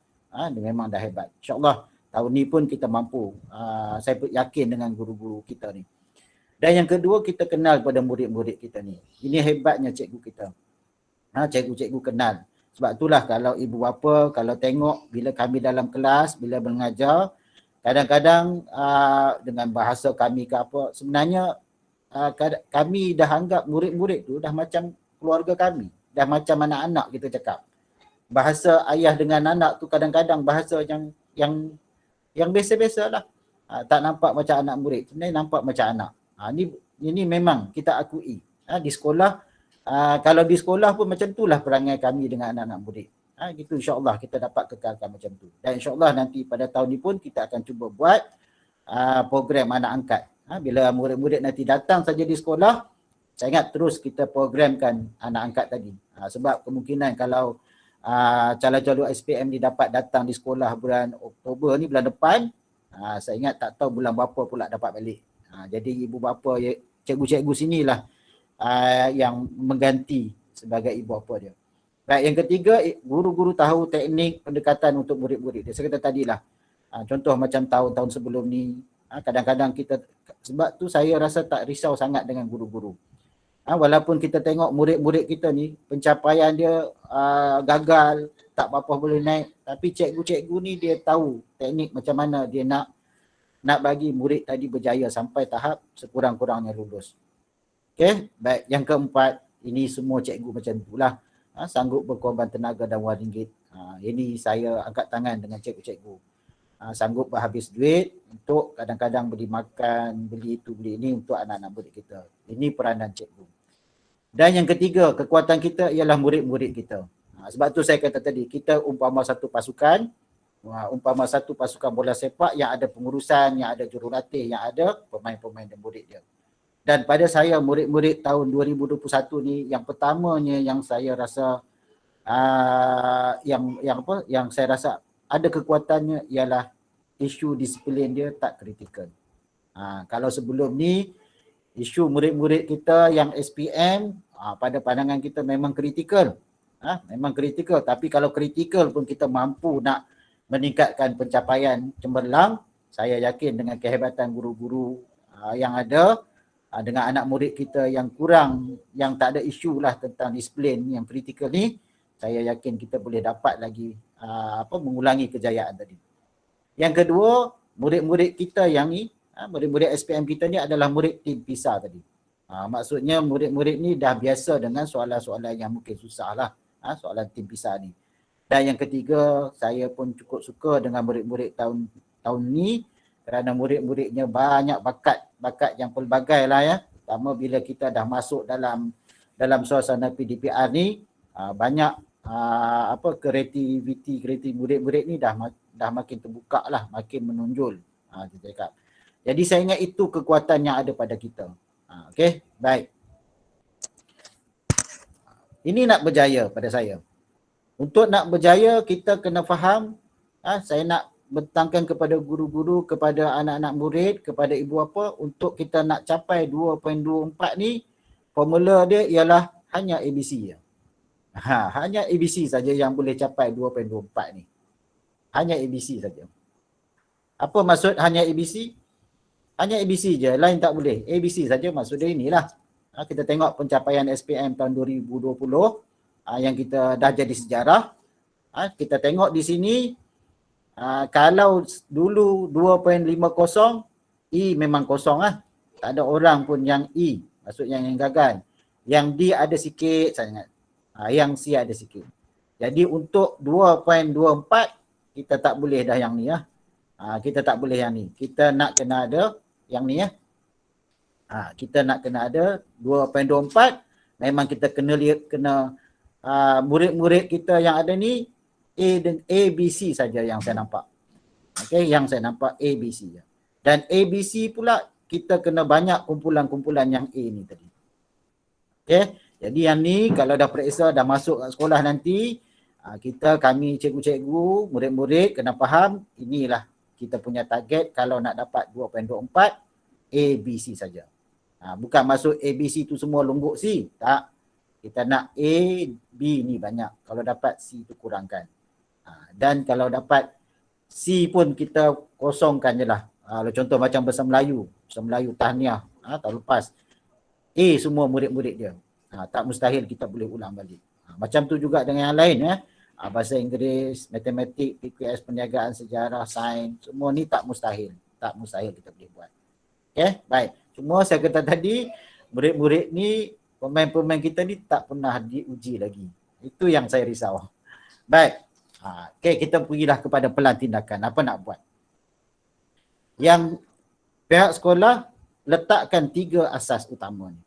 Memang dah hebat. InsyaAllah tahun ni pun kita mampu. Saya yakin dengan guru-guru kita ni. Dan yang kedua, kita kenal pada murid-murid kita ni. Ini hebatnya cikgu kita. Cikgu-cikgu kenal. Sebab itulah kalau ibu bapa, kalau tengok bila kami dalam kelas, bila mengajar, kadang-kadang dengan bahasa kami ke apa, sebenarnya kami dah anggap murid-murid tu dah macam keluarga kami. Dah macam anak-anak kita cakap. Bahasa ayah dengan anak tu kadang-kadang bahasa yang biasa-biasa lah. Tak nampak macam anak murid, sebenarnya nampak macam anak. Ini memang kita akui. Di sekolah, kalau di sekolah pun macam itulah perangai kami dengan anak-anak murid. Gitu, insyaAllah kita dapat kekalkan macam tu. Dan insyaAllah nanti pada tahun ni pun kita akan cuba buat program anak angkat. Bila murid-murid nanti datang saja di sekolah, saya ingat terus kita programkan anak angkat tadi. Sebab kemungkinan kalau calon-calon SPM ni dapat datang di sekolah bulan Oktober ni, bulan depan, saya ingat tak tahu bulan berapa pula dapat balik. Jadi ibu bapa, cikgu-cikgu sinilah yang mengganti sebagai ibu bapa dia. Baik, yang ketiga, guru-guru tahu teknik pendekatan untuk murid-murid dia. Saya kata tadilah, contoh macam tahun-tahun sebelum ni, kadang-kadang kita, sebab tu saya rasa tak risau sangat dengan guru-guru. Walaupun kita tengok murid-murid kita ni pencapaian dia gagal, tak apa-apa boleh naik, tapi cikgu-cikgu ni dia tahu teknik macam mana dia nak bagi murid tadi berjaya sampai tahap sekurang-kurangnya lulus. Okey, baik, yang keempat, ini semua cikgu macam itulah, sanggup berkorban tenaga dan wang ringgit. Ini saya angkat tangan dengan cikgu-cikgu. Sanggup berhabis duit untuk kadang-kadang beli makan, beli itu, beli ini untuk anak-anak murid kita. Ini peranan cikgu. Dan yang ketiga, kekuatan kita ialah murid-murid kita. Sebab tu saya kata tadi, kita umpama satu pasukan bola sepak yang ada pengurusan, yang ada jurulatih, yang ada pemain-pemain dan murid dia. Dan pada saya, murid-murid tahun 2021 ni, yang pertamanya yang saya rasa yang saya rasa ada kekuatannya ialah isu disiplin dia tak kritikal. Kalau sebelum ni isu murid-murid kita yang SPM pada pandangan kita memang kritikal. Memang kritikal, tapi kalau kritikal pun kita mampu nak meningkatkan pencapaian cemerlang, saya yakin dengan kehebatan guru-guru yang ada, dengan anak murid kita yang kurang, yang tak ada isu lah tentang disiplin yang kritikal ni, saya yakin kita boleh dapat lagi mengulangi kejayaan tadi. Yang kedua, murid-murid kita yang ni Murid-murid SPM kita ni adalah murid tim PISA tadi. Maksudnya murid-murid ni dah biasa dengan soalan-soalan yang mungkin susah lah. Soalan tim PISA ni. Dan yang ketiga, saya pun cukup suka dengan murid-murid tahun ni kerana murid-muridnya banyak bakat yang pelbagai lah ya. Pertama bila kita dah masuk dalam suasana PDPR ni, banyak kreativiti murid-murid ni dah makin terbuka lah, makin menonjol. Kita cakap. Jadi saya ingat itu kekuatan yang ada pada kita. Okey, baik. Ini nak berjaya pada saya. Untuk nak berjaya kita kena faham, saya nak bentangkan kepada guru-guru, kepada anak-anak murid, kepada ibu bapa untuk kita nak capai 2.24 ni, formula dia ialah hanya ABC je. Hanya ABC saja yang boleh capai 2.24 ni. Hanya ABC saja. Apa maksud hanya ABC? Hanya ABC je, lain tak boleh. ABC saja maksud dia inilah. Kita tengok pencapaian SPM tahun 2020 yang kita dah jadi sejarah. Kita tengok di sini, kalau dulu 2.50, E memang kosong lah. Tak ada orang pun yang E, maksudnya yang gagal. Yang D ada sikit sangat. Yang C ada sikit. Jadi untuk 2.24, kita tak boleh dah yang ni lah. Kita tak boleh yang ni. Kita nak kena ada yang ni ya. Kita nak kena ada 2.24. Memang kita kena murid-murid kita yang ada ni A, B, C saja yang saya nampak. Okey, yang saya nampak A, B, C je. Dan A, B, C pula kita kena banyak kumpulan-kumpulan yang A ni tadi. Okey, jadi yang ni kalau dah periksa dah masuk kat sekolah nanti, kami cikgu-cikgu, murid-murid kena faham inilah kita punya target kalau nak dapat 2.24 A, B, C saja. Bukan masuk A, B, C tu semua lungguk C. Tak. Kita nak A, B ni banyak. Kalau dapat C tu kurangkan. Dan kalau dapat C pun kita kosongkan je lah. Contoh macam bahasa Melayu tahniah. Tahun lepas. A semua murid-murid dia. Tak mustahil kita boleh ulang balik. Macam tu juga dengan yang lain ya. Bahasa Inggeris, matematik, PQS, perniagaan, sejarah, sains, semua ni tak mustahil. Tak mustahil kita boleh buat. Okay, baik. Cuma saya kata tadi, murid-murid ni, pemain-pemain kita ni tak pernah diuji lagi. Itu yang saya risau. Baik. Okay, kita pergilah kepada pelan tindakan. Apa nak buat? Yang pihak sekolah letakkan 3 asas utama ni.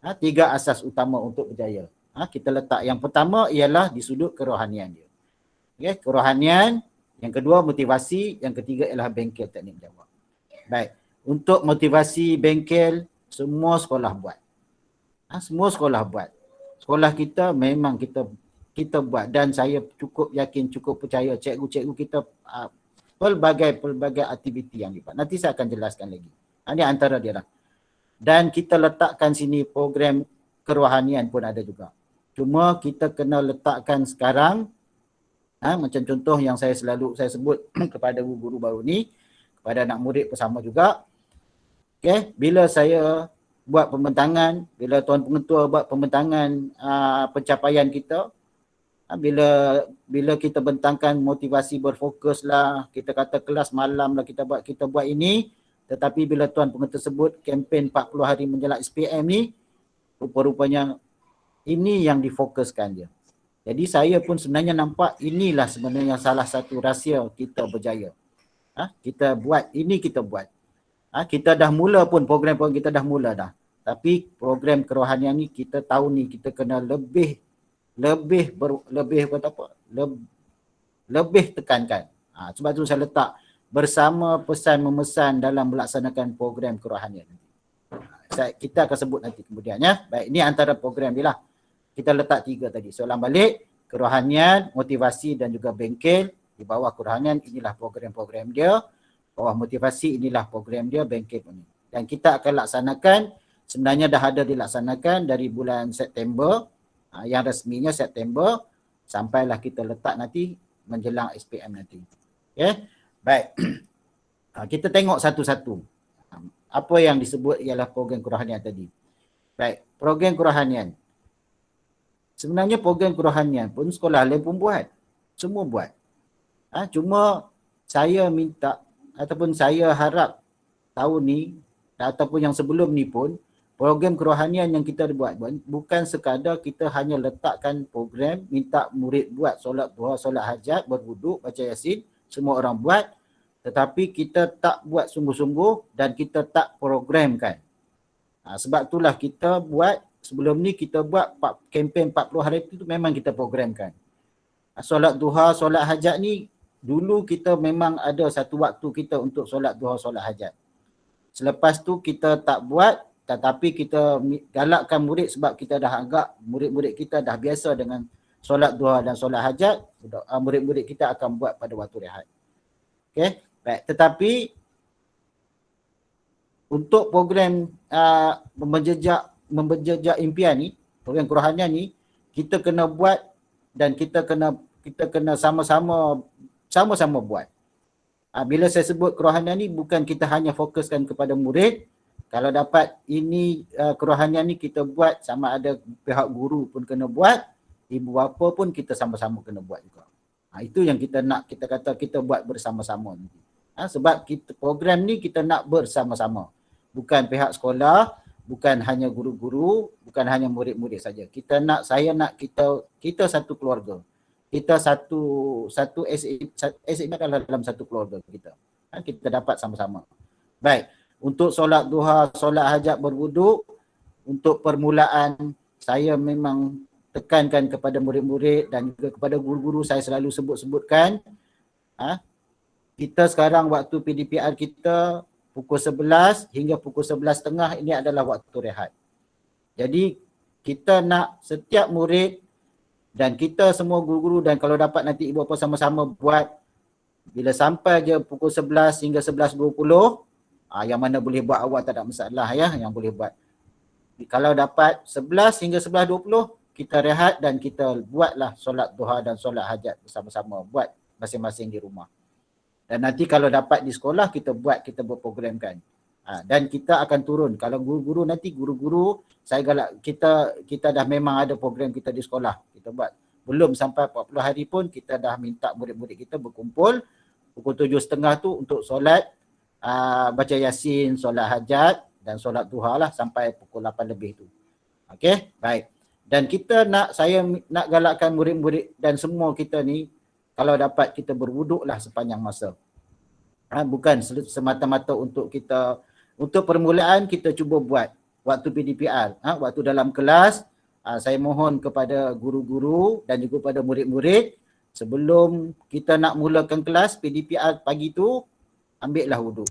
3 asas utama untuk berjaya. Kita letak yang pertama ialah di sudut kerohanian dia. Okay, kerohanian, yang kedua motivasi, yang ketiga ialah bengkel teknik menjawab. Baik, untuk motivasi bengkel semua sekolah buat. Semua sekolah buat. Sekolah kita memang kita buat dan saya cukup yakin, cukup percaya cikgu-cikgu kita pelbagai aktiviti yang dibuat. Nanti saya akan jelaskan lagi. Ini antara dia lah. Dan kita letakkan sini program kerohanian pun ada juga. Cuma kita kena letakkan sekarang, macam contoh yang saya sebut kepada guru baru ni, kepada anak murid bersama juga. Okay, bila saya buat pembentangan, bila Tuan Pengetua buat pembentangan pencapaian kita, bila kita bentangkan motivasi berfokus lah, kita kata kelas malam lah kita buat ini, tetapi bila Tuan Pengetua sebut kempen 40 hari menjelak SPM ni, rupa-rupanya ini yang difokuskan dia. Jadi saya pun sebenarnya nampak inilah sebenarnya salah satu rahsia kita berjaya. Kita buat, ini kita buat. Kita dah mula pun, program kita dah mula dah. Tapi program kerohanian ni kita tahu ni kita kena lebih tekankan. Sebab tu saya letak bersama pesan memesan dalam melaksanakan program kerohanian. Kita akan sebut nanti kemudian ya. Baik, ini antara program dia lah. Kita letak 3 tadi. Soalan balik, kerohanian, motivasi dan juga bengkel. Di bawah kerohanian inilah program-program dia. Bawah motivasi inilah program dia, bengkel ini. Dan kita akan laksanakan, sebenarnya dah ada dilaksanakan dari bulan September. Yang resminya September. Sampailah kita letak nanti menjelang SPM nanti. Okay? Baik. Kita tengok satu-satu. Apa yang disebut ialah program kerohanian tadi. Baik, program kerohanian. Sebenarnya program kerohanian pun sekolah lain pun buat. Semua buat. Cuma saya minta ataupun saya harap tahun ni ataupun yang sebelum ni pun, program kerohanian yang kita buat bukan sekadar kita hanya letakkan program minta murid buat solat duha, solat hajat, berwuduk, baca yasin, semua orang buat, tetapi kita tak buat sungguh-sungguh dan kita tak programkan. Sebab itulah kita buat, sebelum ni kita buat kempen 40 hari itu memang kita programkan. Solat duha, solat hajat ni dulu kita memang ada satu waktu kita untuk solat duha, solat hajat. Selepas tu kita tak buat, tetapi kita galakkan murid sebab kita dah agak murid-murid kita dah biasa dengan solat duha dan solat hajat, murid-murid kita akan buat pada waktu rehat. Okey, baik. Tetapi untuk program menjejak impian ni, program kerohanian ni, kita kena buat dan kita kena sama-sama buat. Bila saya sebut kerohanian ni, bukan kita hanya fokuskan kepada murid. Kalau dapat ini kerohanian ni kita buat, sama ada pihak guru pun kena buat, ibu bapa pun kita sama-sama kena buat juga. Itu yang kita nak, kita kata kita buat bersama-sama nanti. Sebab kita, program ni kita nak bersama-sama. Bukan pihak sekolah, bukan hanya guru-guru, bukan hanya murid-murid saja. Saya nak kita satu keluarga. Kita satu SMA kalau dalam satu keluarga kita. Kita dapat sama-sama. Baik. Untuk solat duha, solat hajat, berwuduk, untuk permulaan saya memang tekankan kepada murid-murid dan juga kepada guru-guru, saya selalu sebutkan. Kita sekarang waktu PDPR kita pukul 11 hingga pukul 11.30 ini adalah waktu rehat. Jadi kita nak setiap murid dan kita semua guru-guru, dan kalau dapat nanti ibu bapa sama-sama buat, bila sampai je pukul 11 hingga 11.20, yang mana boleh buat awal tak ada masalah ya, yang boleh buat. Kalau dapat 11 hingga 11.20, kita rehat dan kita buatlah solat duha dan solat hajat bersama-sama, buat masing-masing di rumah. Dan nanti kalau dapat di sekolah kita berprogramkan. Dan kita akan turun. Kalau guru-guru nanti guru-guru saya galak, kita dah memang ada program kita di sekolah. Kita buat. Belum sampai 40 hari pun kita dah minta murid-murid kita berkumpul pukul 7.30 tu untuk solat, baca yasin, solat hajat dan solat duha lah sampai pukul 8 lebih tu. Okey, baik. Dan saya nak galakkan murid-murid dan semua kita ni, kalau dapat kita berwuduk lah sepanjang masa. Bukan semata-mata untuk kita, untuk permulaan kita cuba buat waktu PDPR, waktu dalam kelas, saya mohon kepada guru-guru dan juga kepada murid-murid, sebelum kita nak mulakan kelas PDPR pagi tu, ambillah wuduk.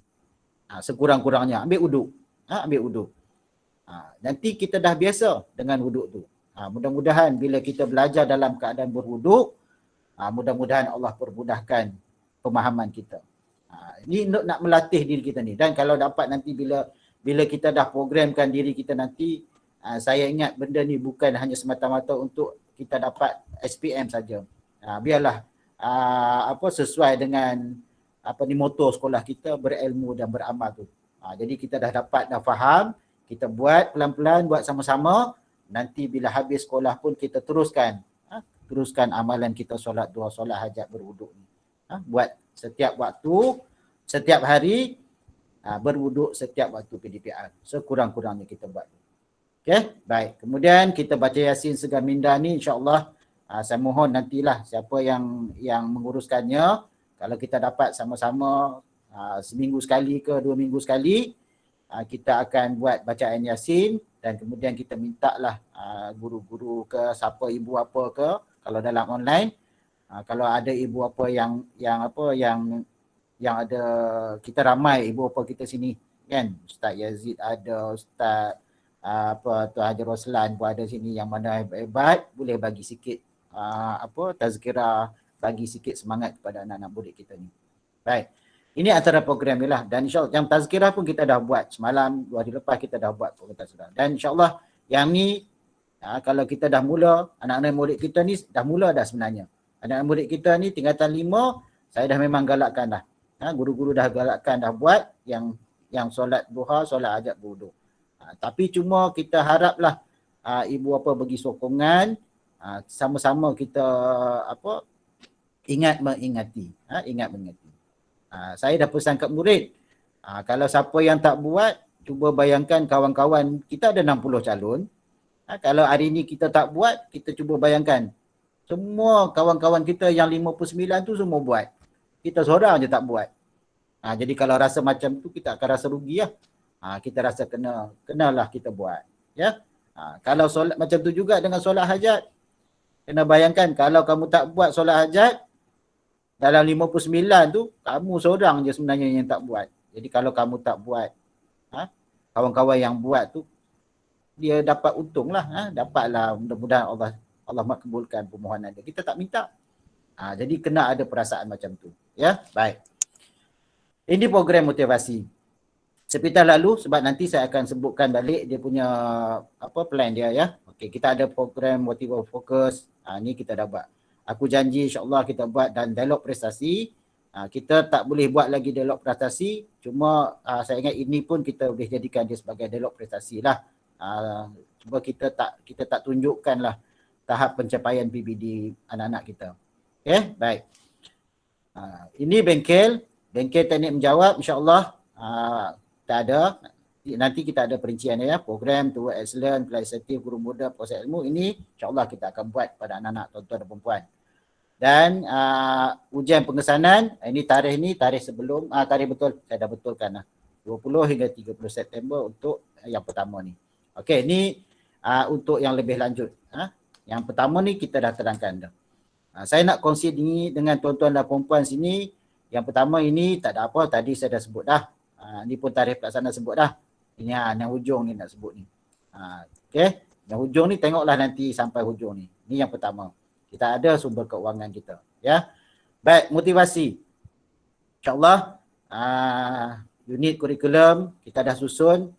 Sekurang-kurangnya ambil wuduk. Ambil wuduk. Nanti kita dah biasa dengan wuduk tu. Mudah-mudahan bila kita belajar dalam keadaan berwuduk, mudah-mudahan Allah permudahkan pemahaman kita. Ini nak melatih diri kita ni. Dan kalau dapat nanti bila kita dah programkan diri kita nanti, saya ingat benda ni bukan hanya semata-mata untuk kita dapat SPM saja. Biarlah sesuai dengan motor sekolah kita, berilmu dan beramal tu. Jadi kita dah faham, kita buat pelan-pelan, buat sama-sama. Nanti bila habis sekolah pun kita teruskan amalan kita solat duha, solat hajat, berwuduk ni. Buat setiap waktu, setiap hari, berwuduk setiap waktu PDPR. Sekurang-kurangnya kita buat. Okey, baik. Kemudian kita baca yasin segar minda ni, insya-Allah saya mohon nantilah siapa yang menguruskannya, kalau kita dapat sama-sama seminggu sekali ke 2 minggu sekali, kita akan buat bacaan yasin dan kemudian kita mintalah guru-guru ke, siapa ibu apa ke, kalau dalam online, kalau ada ibu apa yang ada, kita ramai ibu apa kita sini kan, Ustaz Yazid ada, Ustaz Tuan Haji Roslan pun ada sini, yang mana hebat boleh bagi sikit tazkirah, bagi sikit semangat kepada anak-anak murid kita ni. Baik. Ini antara program ni lah, dan insyaAllah yang tazkirah pun kita dah buat semalam, 2 hari lepas kita dah buat program tazkirah. Dan insyaAllah yang ni kalau kita dah mula, anak-anak murid kita ni dah mula dah sebenarnya. Anak-anak murid kita ni tingkatan 5, saya dah memang galakkan dah. Guru-guru dah galakkan dah buat yang solat duha, solat hajat, berwuduk. Tapi cuma kita haraplah ibu apa bagi sokongan, sama-sama kita ingat mengingati. Saya dah pesan kat murid, Kalau siapa yang tak buat, cuba bayangkan kawan-kawan, kita ada 60 calon. Kalau hari ni kita tak buat, kita cuba bayangkan. Semua kawan-kawan kita yang 59 tu semua buat. Kita seorang je tak buat. Jadi kalau rasa macam tu, kita akan rasa rugi lah. Kita rasa kenalah kita buat. Ya. Kalau solat macam tu juga dengan solat hajat. Kena bayangkan kalau kamu tak buat solat hajat, dalam 59 tu, kamu seorang je sebenarnya yang tak buat. Jadi kalau kamu tak buat, kawan-kawan yang buat tu, dia dapat untung lah. Dapatlah, mudah-mudahan Allah makbulkan permohonan dia. Kita tak minta. Jadi kena ada perasaan macam tu. Ya, baik. Ini program motivasi. Sepintas lalu, sebab nanti saya akan sebutkan balik dia punya plan dia ya. Okey, kita ada program motivasi fokus. Ni kita dah buat. Aku janji insya-Allah kita buat dan dialog prestasi. Kita tak boleh buat lagi dialog prestasi. Cuma saya ingat ini pun kita boleh jadikan dia sebagai dialog prestasi lah. Cuba kita tak tunjukkan lah tahap pencapaian PBD anak-anak kita. Okey, baik. Ini bengkel teknik menjawab insya-Allah. Kita ada, nanti kita ada perinciannya ya, program Toward Excellence, Pelajar Inisiatif, Guru Muda, Proses Ilmu, ini insyaAllah kita akan buat pada anak-anak, tuan-tuan dan perempuan. Dan ujian pengesanan, ini tarikh sebelum, tarikh betul, saya dah betulkan lah. 20 hingga 30 September untuk yang pertama ni. Okey, ini untuk yang lebih lanjut. Yang pertama ni kita dah terangkan dah. Saya nak kongsi ni dengan tuan-tuan dan perempuan sini. Yang pertama ini tak ada apa, tadi saya dah sebut dah. Ni pun tarikh pelaksanaan sebut dah. Ini yang hujung ni nak sebut ni. Okey, yang hujung ni tengoklah nanti sampai hujung ni. Ni yang pertama. Kita ada sumber keuangan kita, ya. Baik, motivasi. InsyaAllah unit kurikulum kita dah susun.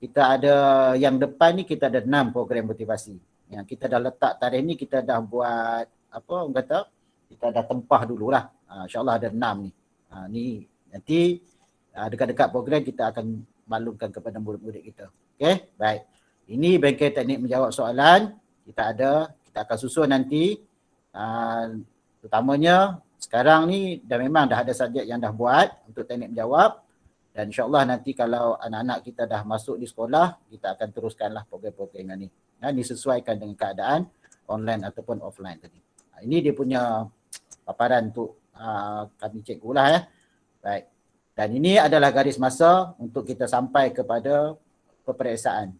Kita ada yang depan ni kita ada 6 program motivasi. Yang kita dah letak tarikh ni kita dah buat apa orang kata? Kita dah tempah dululah. InsyaAllah ada 6 ni. Ni nanti dekat-dekat program kita akan maklumkan kepada murid-murid kita. Okey, baik. Ini bengkel teknik menjawab soalan. Kita akan susun nanti. Terutamanya sekarang ni memang dah ada subjek yang dah buat untuk teknik menjawab. Dan insyaAllah nanti kalau anak-anak kita dah masuk di sekolah, kita akan teruskanlah program-program ini. Disesuaikan dengan keadaan online ataupun offline tadi. Ini dia punya paparan untuk kami cikgu lah ya. Baik. Dan ini adalah garis masa untuk kita sampai kepada peperiksaan.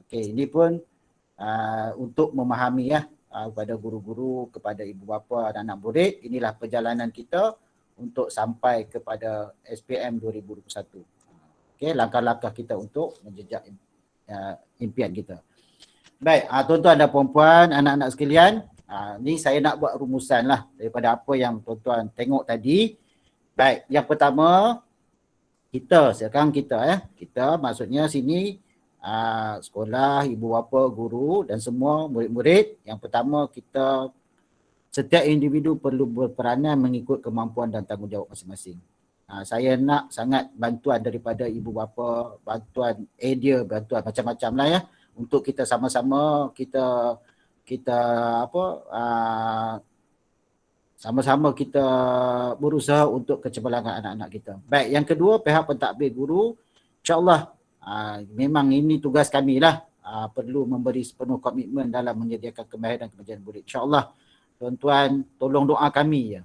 Okey, ini pun untuk memahami ya kepada guru-guru, kepada ibu bapa dan anak murid, inilah perjalanan kita untuk sampai kepada SPM 2021. Okey, langkah-langkah kita untuk menjejak impian kita. Baik, tuan-tuan dan puan-puan, anak-anak sekalian, ni saya nak buat rumusan lah daripada apa yang tuan-tuan tengok tadi. Baik, yang pertama, kita maksudnya sini sekolah, ibu bapa, guru dan semua murid-murid. Yang pertama, kita setiap individu perlu berperanan mengikut kemampuan dan tanggungjawab masing-masing. Saya nak sangat bantuan daripada ibu bapa, bantuan idea, bantuan macam-macam lah ya, untuk kita sama-sama sama-sama kita berusaha untuk kecemerlangan anak-anak kita. Baik, yang kedua, pihak pentadbir guru, insyaAllah memang ini tugas kami lah, perlu memberi sepenuh komitmen dalam menyediakan kemahiran dan kemajuan murid. InsyaAllah, tuan-tuan tolong doa kami ya.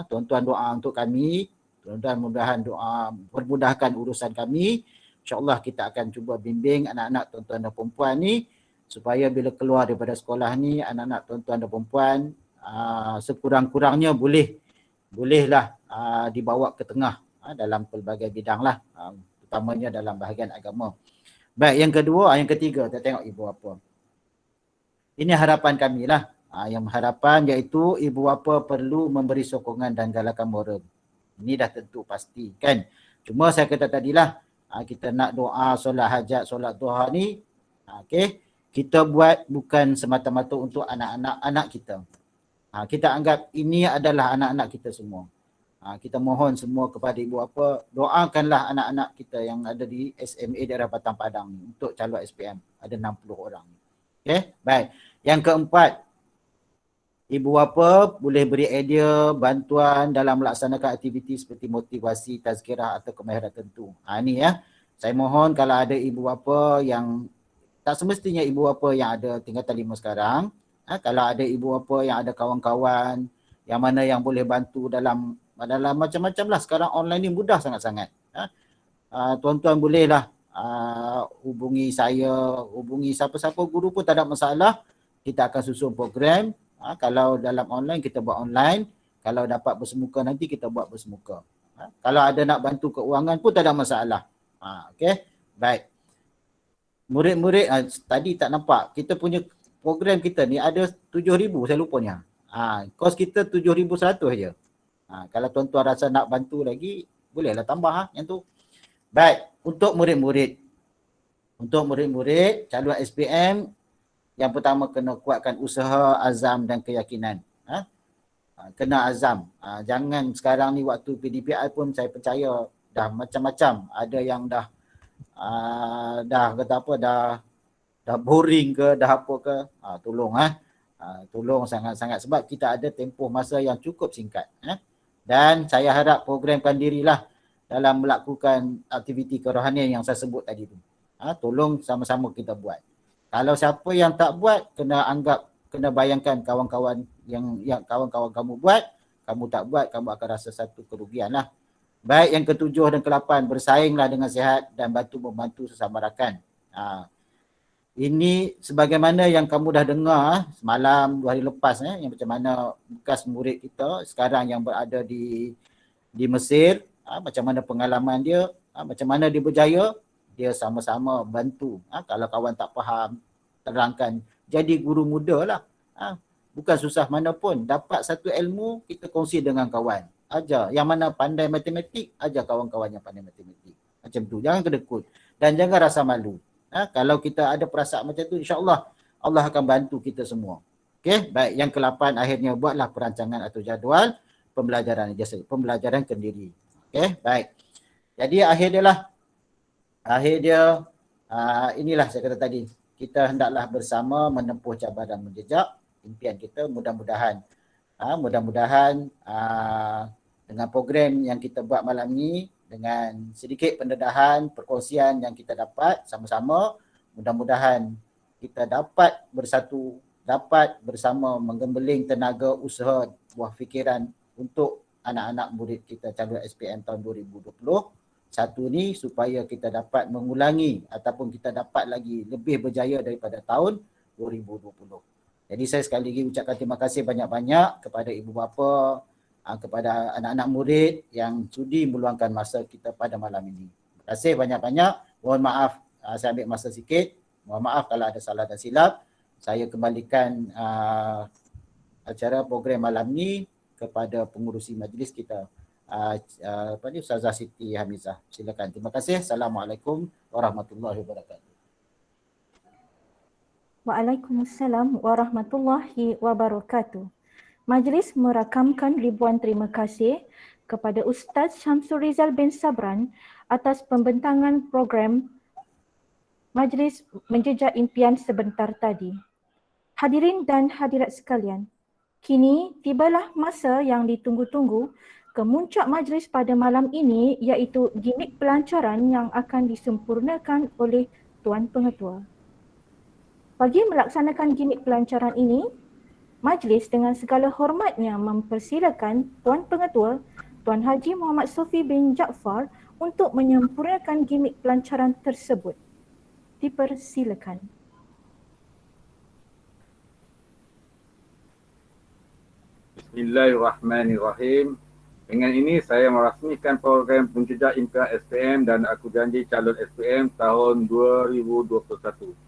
Tuan-tuan doa untuk kami, tuan-tuan mudahan doa permudahkan urusan kami. InsyaAllah kita akan cuba bimbing anak-anak tuan-tuan dan perempuan ni supaya bila keluar daripada sekolah ni, anak-anak tuan-tuan dan perempuan sekurang-kurangnya bolehlah dibawa ke tengah dalam pelbagai bidang lah, utamanya dalam bahagian agama. Baik, yang kedua, yang ketiga, kita tengok ibu bapa. Ini harapan kami lah. Yang harapan iaitu ibu bapa perlu memberi sokongan dan galakan moral. Ini dah tentu pasti kan. Cuma saya kata tadilah, kita nak doa, solat hajat, solat duha ni, okey, kita buat bukan semata-mata untuk anak-anak kita. Kita anggap ini adalah anak-anak kita semua. Kita mohon semua kepada ibu bapa, doakanlah anak-anak kita yang ada di SMA daerah Batang Padang ni untuk calon SPM. Ada 60 orang. Okey, baik. Yang keempat, ibu bapa boleh beri idea, bantuan dalam melaksanakan aktiviti seperti motivasi, tazkirah atau kemahiran tertentu. Ini ya. Saya mohon kalau ada ibu bapa yang tak semestinya ibu bapa yang ada tingkatan 5 sekarang, kalau ada ibu bapa yang ada kawan-kawan yang mana yang boleh bantu dalam macam-macam lah. Sekarang online ni mudah sangat-sangat. Tuan-tuan bolehlah hubungi saya, hubungi siapa-siapa guru pun tak ada masalah. Kita akan susun program. Kalau dalam online kita buat online, kalau dapat bersemuka nanti kita buat bersemuka. Kalau ada nak bantu keuangan pun tak ada masalah. Okey, baik. Murid-murid tadi tak nampak, kita punya program kita ni ada 7,000 saya lupanya. Kos kita 7,100 je. Kalau tuan-tuan rasa nak bantu lagi, bolehlah tambah yang tu. Baik, untuk murid-murid. Untuk murid-murid calon SPM, yang pertama kena kuatkan usaha, azam dan keyakinan. Kena azam. Jangan sekarang ni waktu PDPI pun saya percaya dah macam-macam. Ada yang dah kata apa, dah boring ke, dah apa ke. Tolong tolong sangat-sangat sebab kita ada tempoh masa yang cukup singkat. Dan saya harap programkan dirilah dalam melakukan aktiviti kerohanian yang saya sebut tadi tu. Tolong sama-sama kita buat. Kalau siapa yang tak buat, kena bayangkan kawan-kawan yang kawan-kawan kamu buat, kamu tak buat, kamu akan rasa satu kerugian lah. Baik, yang ketujuh dan ke-8, bersainglah dengan sihat dan membantu sesama rakan. Ini sebagaimana yang kamu dah dengar semalam, 2 hari lepas, yang macam mana bekas murid kita sekarang yang berada di Mesir, macam mana pengalaman dia, macam mana dia berjaya, dia sama-sama bantu. Kalau kawan tak faham, terangkan. Jadi guru muda lah. Bukan susah mana pun. Dapat satu ilmu, kita kongsi dengan kawan. Ajar. Yang mana pandai matematik, ajar kawan-kawan yang pandai matematik. Macam tu. Jangan kedekut. Dan jangan rasa malu. Kalau kita ada perasaan macam tu, insyaAllah Allah akan bantu kita semua. Okey, baik. Yang ke-8, akhirnya buatlah perancangan atau jadual pembelajaran kendiri. Okey, baik. Jadi akhir dia inilah saya kata tadi, kita hendaklah bersama menempuh cabaran menjejak impian kita. Mudah-mudahan dengan program yang kita buat malam ni, dengan sedikit pendedahan, perkongsian yang kita dapat sama-sama, mudah-mudahan kita dapat bersatu, dapat bersama menggembeling tenaga, usaha, buah fikiran untuk anak-anak murid kita calon SPM tahun 2020 satu ni, supaya kita dapat mengulangi ataupun kita dapat lagi lebih berjaya daripada tahun 2020. Jadi saya sekali lagi ucapkan terima kasih banyak-banyak kepada ibu bapa, kepada anak-anak murid yang sudi meluangkan masa kita pada malam ini. Terima kasih banyak-banyak. Mohon maaf saya ambil masa sikit. Mohon maaf kalau ada salah dan silap. Saya kembalikan acara program malam ni kepada pengurusi majlis kita, Ustazah Siti Hamizah. Silakan. Terima kasih. Assalamualaikum warahmatullahi wabarakatuh. Waalaikumsalam warahmatullahi wabarakatuh. Majlis merakamkan ribuan terima kasih kepada Ustaz Syamsul Rizal bin Sabran atas pembentangan program Majlis Menjejak Impian sebentar tadi. Hadirin dan hadirat sekalian, kini tibalah masa yang ditunggu-tunggu, kemuncak majlis pada malam ini iaitu gimik pelancaran yang akan disempurnakan oleh Tuan Pengetua. Bagi melaksanakan gimik pelancaran ini, majlis dengan segala hormatnya mempersilakan Tuan Pengetua, Tuan Haji Muhammad Sofi bin Jaafar untuk menyempurnakan gimik pelancaran tersebut. Dipersilakan. Bismillahirrahmanirrahim. Dengan ini saya merasmikan program Menjejak Impian SPM dan aku janji calon SPM tahun 2021.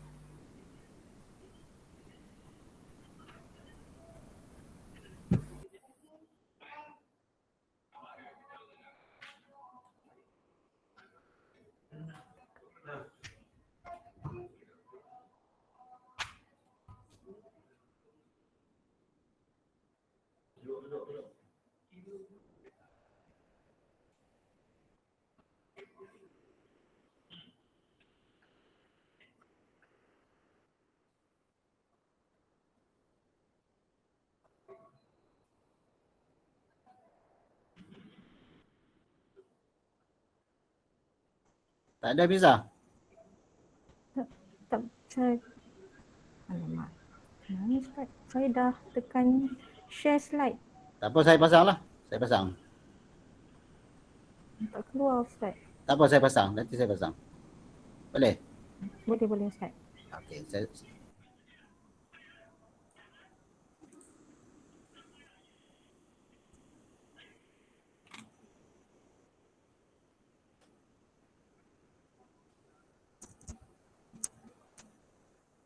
Tak ada Fiza? Tak, saya... Alamak. Mana Ustaz? Saya dah tekan share slide. Tak apa, saya pasang lah. Saya pasang. Tak keluar Ustaz. Tak apa, saya pasang. Nanti saya pasang. Boleh? Boleh Ustaz. Okey, saya...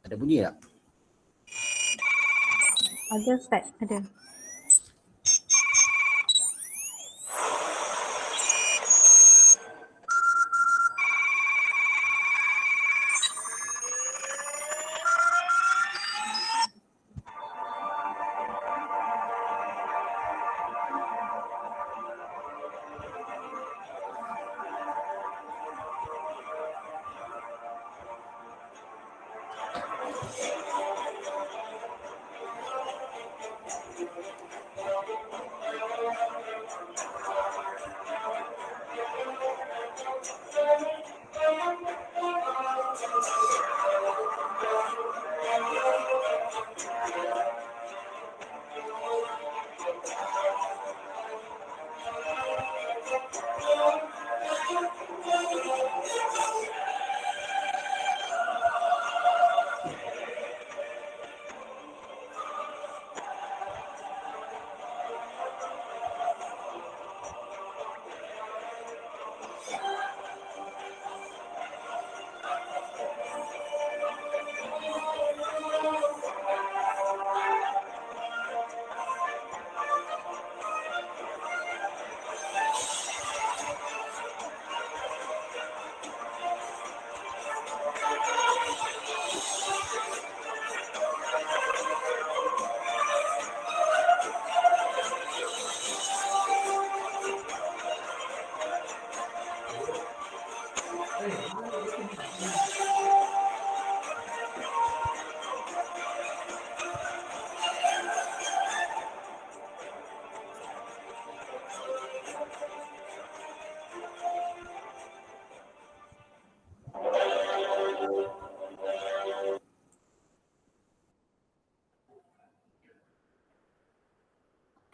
Ada bunyi tak? Ada Ustaz, ada.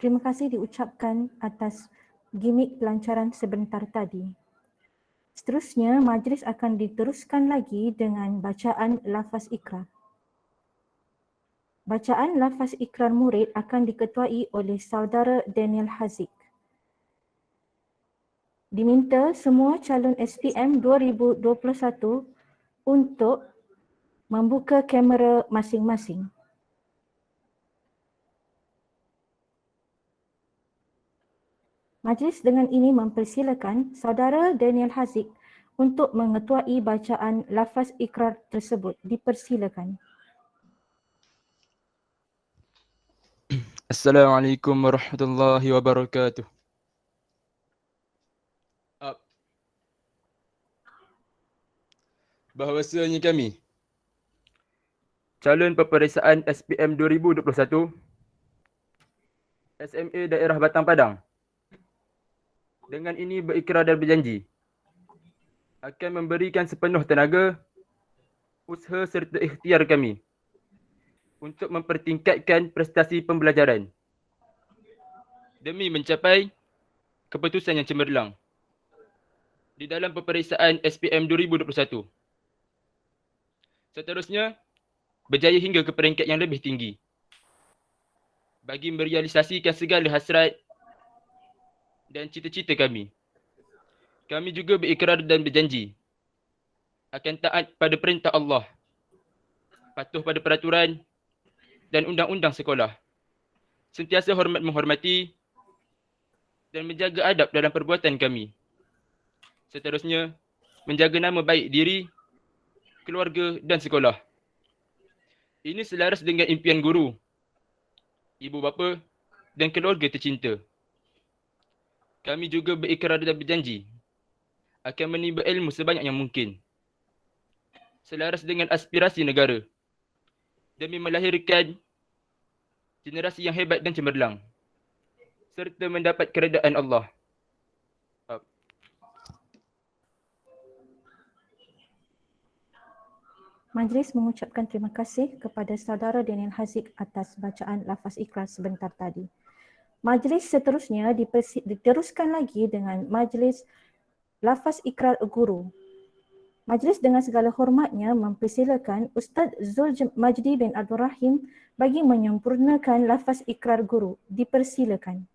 Terima kasih diucapkan atas gimik pelancaran sebentar tadi. Seterusnya, majlis akan diteruskan lagi dengan bacaan lafaz ikrar. Bacaan lafaz ikrar murid akan diketuai oleh saudara Daniel Haziq. Diminta semua calon SPM 2021 untuk membuka kamera masing-masing. Majlis dengan ini mempersilakan saudara Daniel Haziq untuk mengetuai bacaan lafaz ikrar tersebut. Dipersilakan. Assalamualaikum warahmatullahi wabarakatuh. Bahawasanya kami, calon peperiksaan SPM 2021, SMA Daerah Batang Padang, dengan ini berikrar dan berjanji akan memberikan sepenuh tenaga, usaha serta ikhtiar kami untuk mempertingkatkan prestasi pembelajaran demi mencapai keputusan yang cemerlang di dalam peperiksaan SPM 2021. Seterusnya, berjaya hingga ke peringkat yang lebih tinggi bagi merealisasikan segala hasrat dan cita-cita kami. Kami juga berikrar dan berjanji akan taat pada perintah Allah, patuh pada peraturan dan undang-undang sekolah, sentiasa hormat menghormati dan menjaga adab dalam perbuatan kami. Seterusnya, menjaga nama baik diri, keluarga dan sekolah. Ini selaras dengan impian guru, ibu bapa dan keluarga tercinta. Kami juga berikrar dan berjanji akan menimba ilmu sebanyak yang mungkin, selaras dengan aspirasi negara, demi melahirkan generasi yang hebat dan cemerlang, serta mendapat keredaan Allah. Majlis mengucapkan terima kasih kepada saudara Daniel Haziq atas bacaan lafaz ikrar sebentar tadi. Majlis seterusnya diteruskan lagi dengan majlis lafaz ikrar guru. Majlis dengan segala hormatnya mempersilakan Ustaz Zul Majdi bin Abdul Rahim bagi menyempurnakan lafaz ikrar guru. Dipersilakan.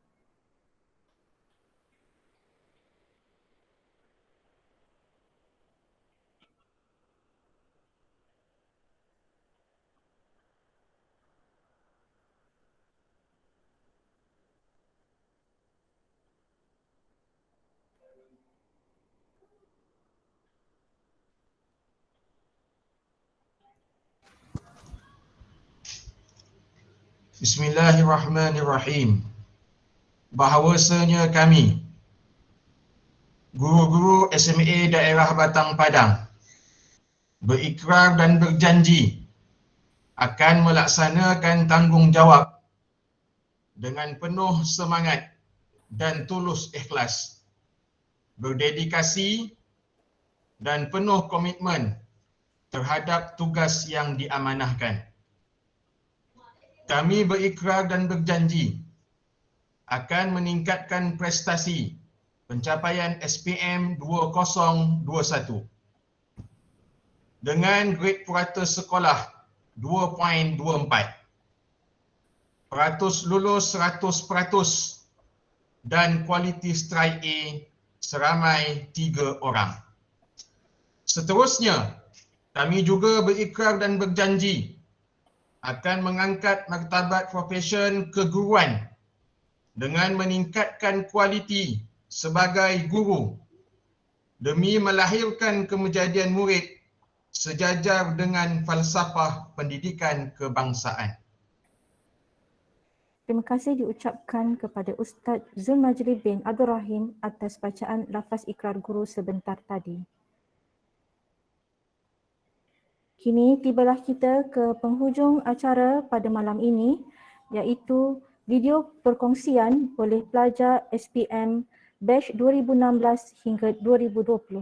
Bismillahirrahmanirrahim. Bahawasanya kami, guru-guru SMA Daerah Batang Padang, berikrar dan berjanji akan melaksanakan tanggungjawab dengan penuh semangat dan tulus ikhlas, berdedikasi dan penuh komitmen terhadap tugas yang diamanahkan. Kami berikrar dan berjanji akan meningkatkan prestasi pencapaian SPM 2021 dengan grade purata sekolah 2.24, peratus lulus 100% dan kualiti strike A seramai 3 orang. Seterusnya, kami juga berikrar dan berjanji akan mengangkat martabat profesion keguruan dengan meningkatkan kualiti sebagai guru demi melahirkan kemejadian murid sejajar dengan falsafah pendidikan kebangsaan. Terima kasih diucapkan kepada Ustaz Zul Majdi bin Abdul Rahim atas bacaan lafaz ikrar guru sebentar tadi. Kini tibalah kita ke penghujung acara pada malam ini, iaitu video perkongsian oleh pelajar SPM batch 2016 hingga 2020.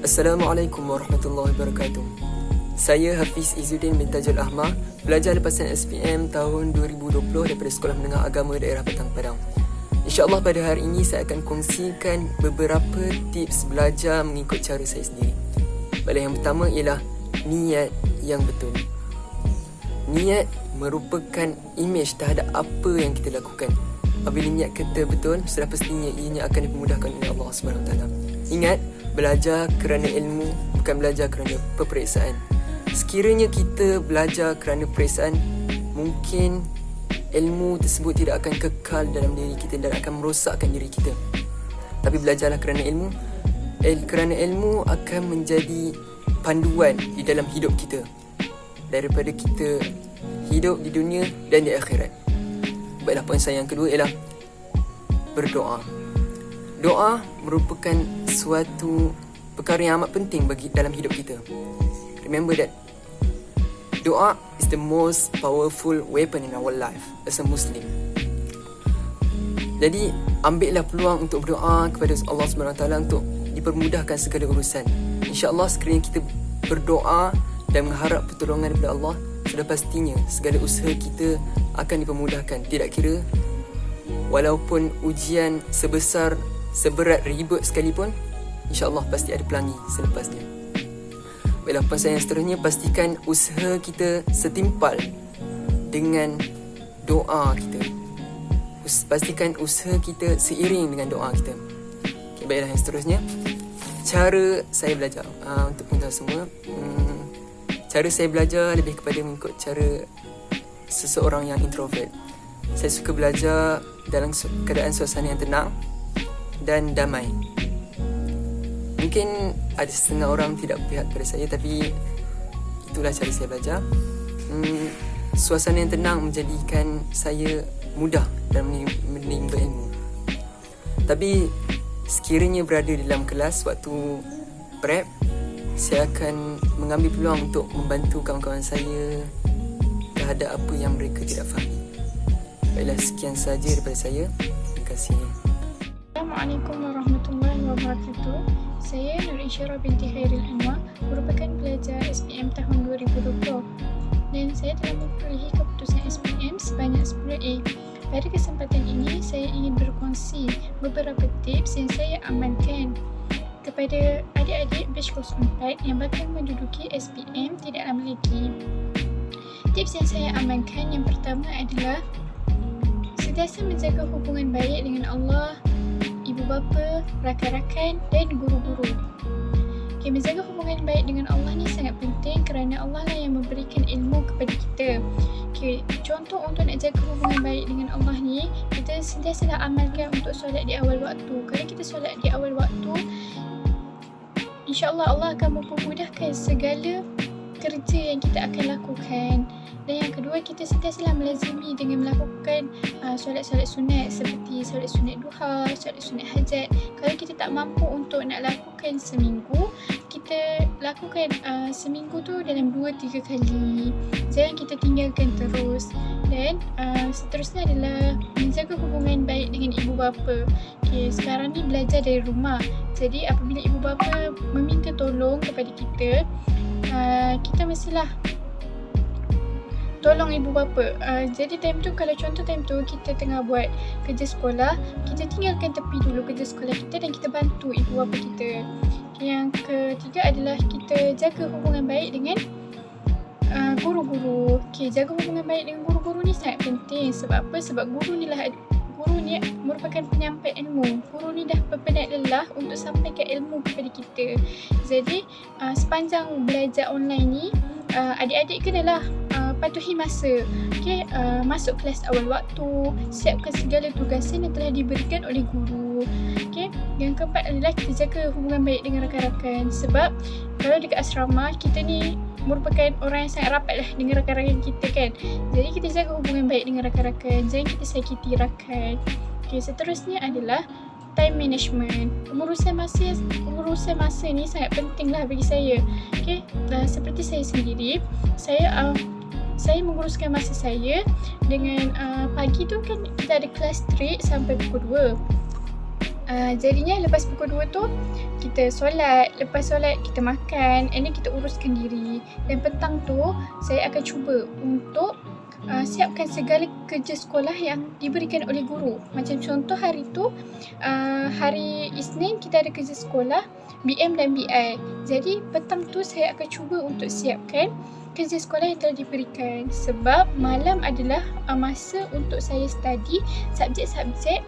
Assalamualaikum warahmatullahi wabarakatuh. Saya Hafiz Izzuddin bin Tajul Ahmad, pelajar lepasan SPM tahun 2020 daripada Sekolah Menengah Agama Daerah Batang Padang. InsyaAllah pada hari ini saya akan kongsikan beberapa tips belajar mengikut cara saya sendiri. Baiklah, yang pertama ialah niat yang betul. Niat merupakan imej terhadap apa yang kita lakukan. Apabila niat kita betul, sudah pastinya ianya akan dipermudahkan oleh Allah SWT. Ingat, belajar kerana ilmu bukan belajar kerana peperiksaan. Sekiranya kita belajar kerana peperiksaan, mungkin ilmu tersebut tidak akan kekal dalam diri kita dan akan merosakkan diri kita. Tapi belajarlah kerana ilmu. Kerana ilmu akan menjadi panduan di dalam hidup kita, daripada kita hidup di dunia dan di akhirat. Baiklah, poin saya yang kedua ialah berdoa. Doa merupakan suatu perkara yang amat penting bagi dalam hidup kita. Remember that doa is the most powerful weapon in our life as a Muslim. Jadi ambillah peluang untuk berdoa kepada Allah SWT untuk dipermudahkan segala urusan. InsyaAllah sekiranya kita berdoa dan mengharap pertolongan daripada Allah, sudah pastinya segala usaha kita akan dipermudahkan. Tidak kira walaupun ujian seberat ribut sekalipun, InsyaAllah pasti ada pelangi selepasnya. Baiklah, poin saya yang seterusnya, pastikan usaha kita setimpal dengan doa kita. Pastikan usaha kita seiring dengan doa kita. Okay, baiklah, yang seterusnya, cara saya belajar. Untuk tuan-tuan semua, cara saya belajar lebih kepada mengikut cara seseorang yang introvert. Saya suka belajar dalam keadaan suasana yang tenang dan damai. Mungkin ada setengah orang tidak berpihak pada saya, tapi itulah cara saya belajar. Suasana yang tenang menjadikan saya mudah dalam menimba ilmu. Tapi sekiranya berada dalam kelas waktu prep, saya akan mengambil peluang untuk membantu kawan-kawan saya terhadap apa yang mereka tidak fahami. Baiklah, sekian saja daripada saya. Terima kasih. Assalamualaikum warahmatullahi wabarakatuh. Saya Nur Isyara binti Khairil Anwar, merupakan pelajar SPM tahun 2020 dan saya telah memperolehi keputusan SPM sebanyak 10A. Pada kesempatan ini, saya ingin berkongsi beberapa tips yang saya amalkan kepada adik-adik batch 04 yang bakal menduduki SPM tidak lama lagi. Tips yang saya amalkan yang pertama adalah sentiasa menjaga hubungan baik dengan Allah, ibu bapa, rakan-rakan dan guru-guru. Okay, menjaga hubungan baik dengan Allah ni sangat penting kerana Allah lah yang memberikan ilmu kepada kita. Okay, contoh untuk nak jaga hubungan baik dengan Allah ni, kita sentiasa amalkan untuk solat di awal waktu. Kalau kita solat di awal waktu, InsyaAllah Allah akan mempermudahkan segala kerja yang kita akan lakukan. Dan yang kedua, kita sentiasa melazimi dengan melakukan solat-solat sunat seperti solat sunat duha, solat sunat hajat. Kalau kita tak mampu untuk nak lakukan seminggu, kita lakukan seminggu tu dalam 2-3 kali. Jangan kita tinggalkan terus. Dan seterusnya adalah menjaga hubungan baik dengan ibu bapa. Okay, sekarang ni belajar dari rumah. Jadi apabila ibu bapa meminta tolong kepada kita, kita mestilah tolong ibu bapa. Jadi time tu, kalau contoh time tu kita tengah buat kerja sekolah, kita tinggalkan tepi dulu kerja sekolah kita dan kita bantu ibu bapa kita. Yang ketiga adalah kita jaga hubungan baik dengan guru-guru. Okay, jaga hubungan baik dengan guru-guru ni sangat penting. Sebab apa? Sebab guru ni merupakan penyampai ilmu. Guru ni dah berpenat lelah untuk sampaikan ilmu kepada kita. Jadi sepanjang belajar online ni, adik-adik kenalah patuhi masa. Okay, masuk kelas awal waktu, siapkan segala tugasan yang telah diberikan oleh guru. Okay, yang keempat adalah kita jaga hubungan baik dengan rakan-rakan. Sebab kalau dekat asrama, kita ni merupakan orang yang sangat rapat lah dengan rakan-rakan kita kan. Jadi kita jaga hubungan baik dengan rakan-rakan, jangan kita sakiti rakan. Okay, seterusnya adalah time management. Pengurusan masa ni sangat penting lah bagi saya. Okay, seperti saya sendiri, saya menguruskan masa saya dengan pagi tu kan kita ada kelas straight sampai pukul 2. Jadinya lepas pukul 2 tu kita solat, lepas solat kita makan, and then kita uruskan diri. Dan petang tu saya akan cuba untuk siapkan segala kerja sekolah yang diberikan oleh guru. Macam contoh hari tu, hari Isnin kita ada kerja sekolah BM dan BI. Jadi petang tu saya akan cuba untuk siapkan kerja sekolah yang telah diberikan, sebab malam adalah masa untuk saya study subjek-subjek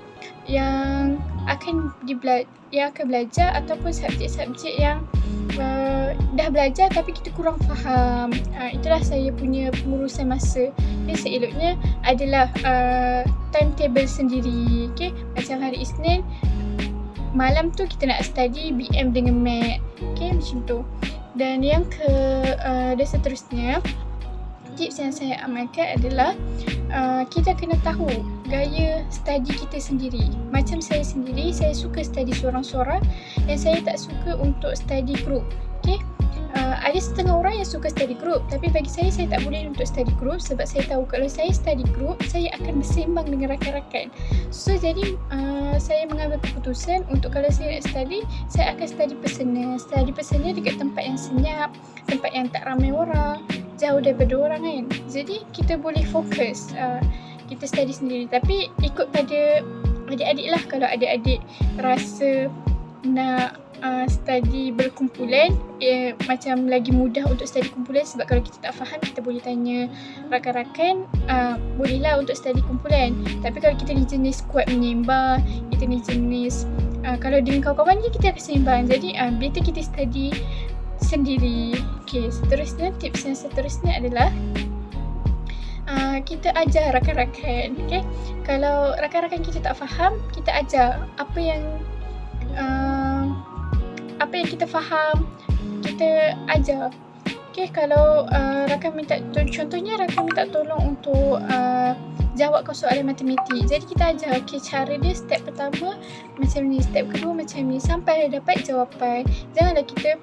yang akan belajar, ataupun subjek-subjek yang dah belajar tapi kita kurang faham. Itulah saya punya pengurusan masa. Seeloknya adalah timetable sendiri. Okay? Macam hari Isnin malam tu kita nak study BM dengan Math. Okay, macam tu. Dan yang dan seterusnya, tips yang saya amalkan adalah kita kena tahu gaya study kita sendiri. Macam saya sendiri, saya suka study seorang-seorang dan saya tak suka untuk study group. Okay? Ada setengah orang yang suka study group, tapi bagi saya tak boleh untuk study group, sebab saya tahu kalau saya study group, saya akan bersembang dengan rakan-rakan. So jadi saya mengambil keputusan untuk kalau saya nak study, saya akan study personal. Study personal dekat tempat yang senyap, tempat yang tak ramai orang, jauh daripada orang kan. Jadi kita boleh fokus, kita study sendiri. Tapi ikut pada adik-adik lah. Kalau adik-adik rasa nak study berkumpulan, macam lagi mudah untuk study kumpulan, sebab kalau kita tak faham kita boleh tanya rakan-rakan, bolehlah untuk study kumpulan. Tapi kalau kita ni jenis kuat menyembang, kita ni jenis kalau dengan kawan-kawan ni kita akan sembang. Jadi better kita study sendiri. Okay, seterusnya, tips yang seterusnya adalah kita ajar rakan-rakan. Okay? Kalau rakan-rakan kita tak faham, kita ajar apa yang kita faham, kita ajar. Okay, kalau rakan minta, contohnya rakan minta tolong untuk jawabkan soalan matematik, jadi kita ajar, okay, cara dia step pertama macam ni, step kedua macam ni, sampai dapat jawapan. Janganlah kita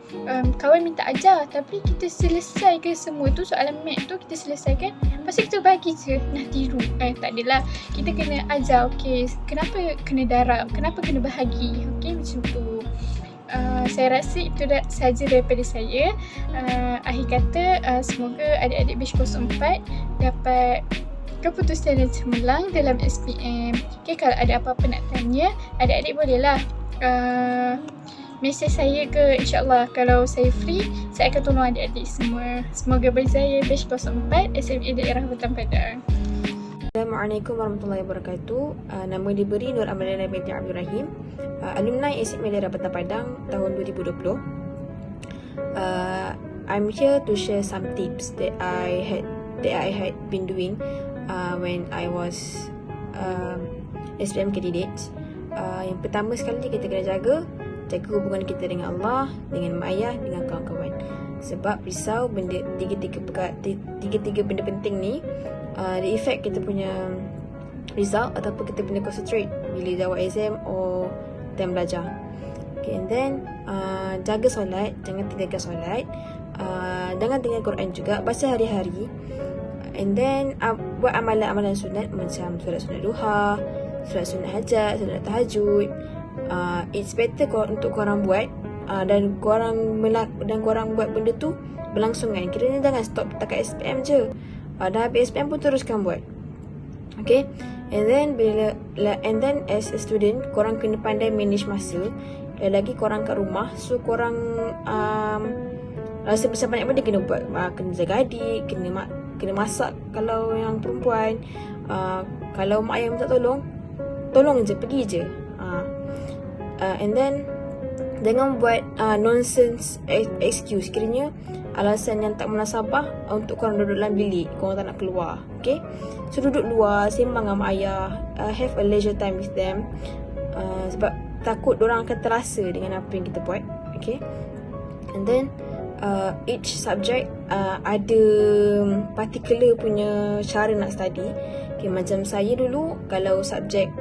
kawan minta ajar tapi kita selesaikan semua tu, soalan mat tu kita selesaikan, lepas tu kita bagi je, nak tiru. Tak adalah, kita kena ajar, okay, kenapa kena darab, kenapa kena bahagi. Okay, macam tu. Saya rasa itu saja daripada saya. Akhir kata, semoga adik-adik batch 04 dapat keputusan yang cemerlang dalam SPM. Okay, kalau ada apa-apa nak tanya, adik-adik bolehlah mesej saya ke, insyaAllah kalau saya free, saya akan tolong adik-adik semua. Semoga berjaya batch 04 SMA Daerah Batang Padang. Assalamualaikum warahmatullahi wabarakatuh. Nama diberi Nur Amalina binti Abdul Rahim, alumni SMA Daerah Batang Padang tahun 2020. I'm here to share some tips that I had been doing when I was SPM candidate. Yang pertama sekali, kita kena jaga hubungan kita dengan Allah, dengan mak ayah, dengan kawan-kawan. Sebab risau benda tiga-tiga benda penting ni, the effect kita punya result ataupun kita punya concentrate bila jawab exam or time belajar. Okay, and then jaga solat, jangan tinggalkan solat, jangan tinggal Quran juga, baca hari-hari. And then buat amalan-amalan sunat macam solat sunat duha, solat sunat hajat, solat tahajud. It's better untuk korang buat, dan korang buat benda tu berlangsungan. Kiranya jangan stop dekat SPM je. Dah habis SPM pun teruskan buat. Okay, and then as a student, korang kena pandai manage masa. Dan lagi korang kat rumah, so korang rasa besar banyak benda kena buat. Kena jaga adik, kena masak kalau yang perempuan. Kalau mak ayah minta tolong je, pergi je. And then jangan buat nonsense excuse. Kiranya alasan yang tak munasabah untuk korang duduk dalam bilik, korang tak nak keluar. Okay, so duduk luar, sembang dengan mak ayah, have a leisure time with them, sebab takut dorang akan terasa dengan apa yang kita buat. Okay, and then each subject ada particular punya cara nak study. Okay, macam saya dulu, kalau subjek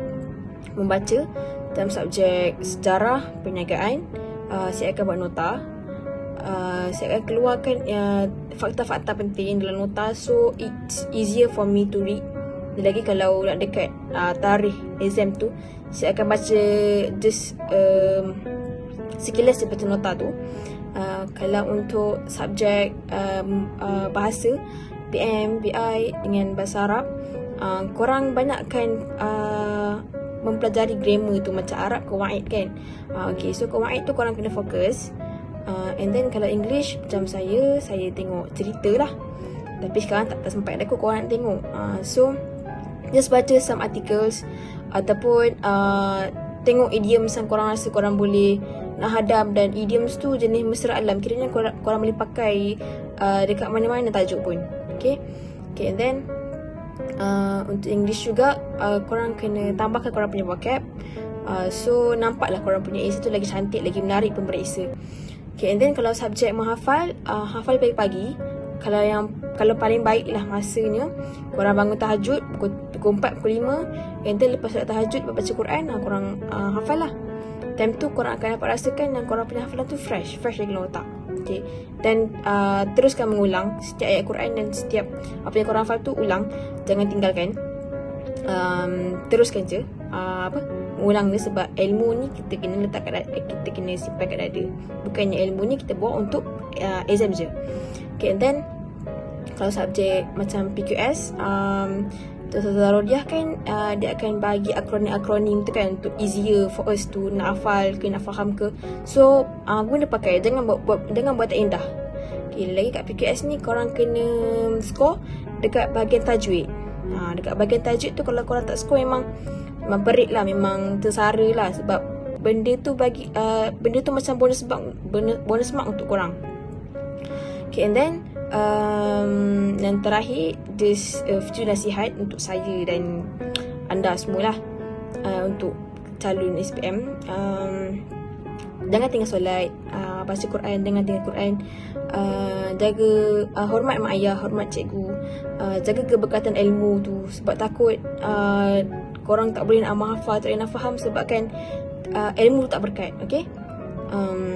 membaca, dalam subjek sejarah perniagaan, saya akan buat nota. Saya akan keluarkan fakta-fakta penting dalam nota, so it's easier for me to read. Dan lagi kalau nak dekat tarikh exam tu, saya akan baca just sekilas seperti nota tu. Kalau untuk subjek bahasa PM, BI dengan bahasa Arab, korang banyakkan mempelajari grammar tu macam Arab kawaid kan. Okay, so kawaid tu korang kena fokus. And then kalau English macam saya tengok cerita lah. Tapi sekarang tak sempat aku korang nak tengok. So just baca some articles ataupun tengok idioms yang korang rasa korang boleh nak hadam. Dan idioms tu jenis mesra alam, kiranya korang boleh pakai dekat mana-mana tajuk pun. Okay, and then untuk English juga korang kena tambahkan korang punya vocab. So nampaklah korang punya essay tu lagi cantik, lagi menarik pemberisa. Okay, and then kalau subjek menghafal, hafal pagi-pagi. Kalau paling baik lah masanya, korang bangun tahajud pukul 4, pukul 5. And then lepas solat tahajud, baca Quran, korang hafal lah. Time tu korang akan dapat rasakan yang korang punya hafalan tu fresh lagi dalam otak. Okay. Dan teruskan mengulang setiap ayat Quran dan setiap apa yang korang hafal tu ulang. Jangan tinggalkan. Teruskan je mengulang dia, sebab ilmu ni kita kena letak kita kena simpan kat dada. Bukannya ilmu ni kita bawa untuk exam je. Okay, and then kalau subjek macam PQS, Darodiah kan dia akan bagi akronim tu kan untuk easier for us to nak hafal ke, nak faham ke. So guna pakai, jangan buat tak indah. Okay, lagi kat PQS ni korang kena score dekat bahagian tajwid. Dekat bahagian tajwid tu kalau korang tak score memang perit lah, memang tersara lah. Sebab benda tu macam bonus mark untuk korang. Okay, and then yang terakhir, just few nasihat untuk saya dan anda semualah, untuk calon SPM. Jangan tinggal solat, baca Quran, jangan tinggal Quran. Jaga hormat mak ayah, hormat cikgu, jaga keberkatan ilmu tu. Sebab takut korang tak boleh nak hafal, tak boleh nak faham sebabkan ilmu tu tak berkat. Okay,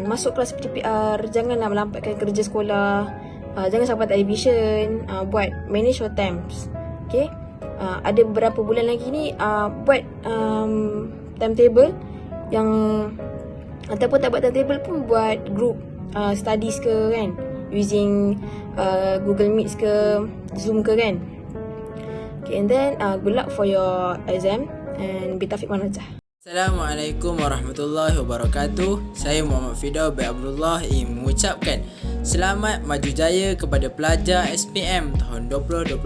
masuk kelas PTPR, janganlah melampatkan kerja sekolah, jangan sampai television, buat manage your times. Okay, ada beberapa bulan lagi ni, buat timetable yang, ataupun tak buat timetable pun buat group studies ke kan, using Google Meet ke Zoom ke kan. Okay, and then good luck for your exam and bitaufiq wanajah. Assalamualaikum warahmatullahi wabarakatuh. Saya Muhammad Fidau bin Abdullah ingin mengucapkan selamat maju jaya kepada pelajar SPM tahun 2021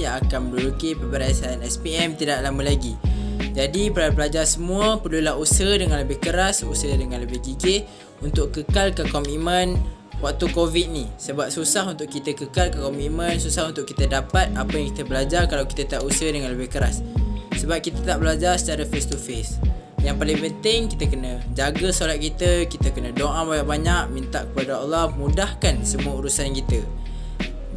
yang akan menduduki peperiksaan SPM tidak lama lagi. Jadi para pelajar semua perlulah usaha dengan lebih keras, usaha dengan lebih gigih untuk kekal ke komitmen waktu COVID ni. Sebab susah untuk kita kekal ke komitmen, susah untuk kita dapat apa yang kita belajar kalau kita tak usaha dengan lebih keras. Sebab kita tak belajar secara face to face. Yang paling penting kita kena jaga solat kita kena doa banyak-banyak, minta kepada Allah mudahkan semua urusan kita.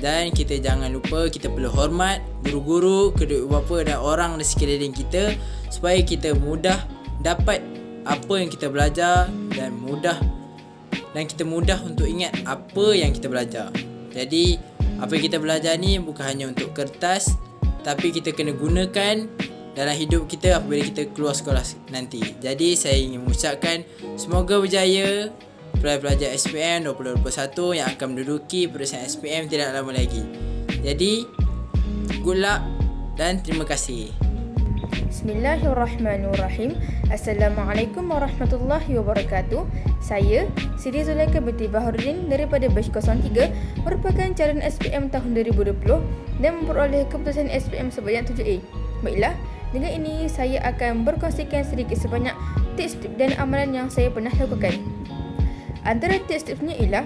Dan kita jangan lupa kita perlu hormat guru-guru, kedua ibu bapa dan orang di sekeliling kita supaya kita mudah dapat apa yang kita belajar dan kita mudah untuk ingat apa yang kita belajar. Jadi apa yang kita belajar ni bukan hanya untuk kertas, tapi kita kena gunakan dalam hidup kita apabila kita keluar sekolah nanti. Jadi saya ingin mengucapkan semoga berjaya pelajar SPM 2021 yang akan menduduki peperiksaan SPM tidak lama lagi. Jadi good luck dan terima kasih. Bismillahirrahmanirrahim. Assalamualaikum warahmatullahi wabarakatuh. Saya Siti Zulaika binti Baharudin daripada Batch 03, merupakan calon SPM tahun 2020 dan memperoleh keputusan SPM sebanyak 7A. Baiklah, dengan ini saya akan berkongsikan sedikit sebanyak tips dan amalan yang saya pernah lakukan. Antara tips-tipsnya ialah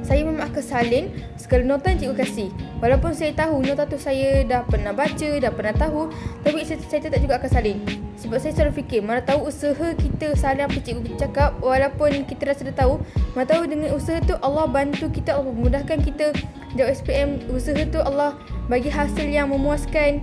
saya memakai salin segala nota yang cikgu kasih. Walaupun saya tahu nota tu saya dah pernah baca, dah pernah tahu, tapi saya tetap juga akan salin. Sebab saya selalu fikir, mana tahu usaha kita salin apa cikgu cakap, walaupun kita rasa dah tahu, mana tahu dengan usaha tu Allah bantu kita, Allah memudahkan kita jawab SPM, usaha tu Allah bagi hasil yang memuaskan.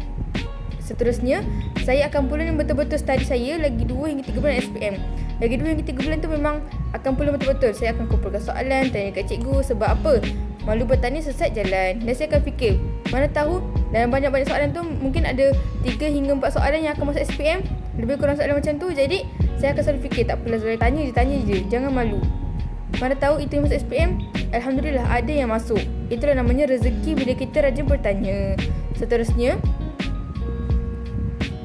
Seterusnya, saya akan pulangkan betul-betul study saya lagi 2 hingga 3 bulan SPM. Lagi 2 hingga 3 bulan tu memang akan pulang betul-betul. Saya akan kumpulkan soalan, tanya kat cikgu. Sebab apa? Malu bertanya sesat jalan. Dan saya akan fikir, mana tahu dalam banyak-banyak soalan tu mungkin ada 3 hingga 4 soalan yang akan masuk SPM. Lebih kurang soalan macam tu. Jadi, saya akan selalu fikir, tak apalah Zulai, tanya je, jangan malu. Mana tahu itu yang masuk SPM, Alhamdulillah ada yang masuk. Itulah namanya rezeki bila kita rajin bertanya. Seterusnya,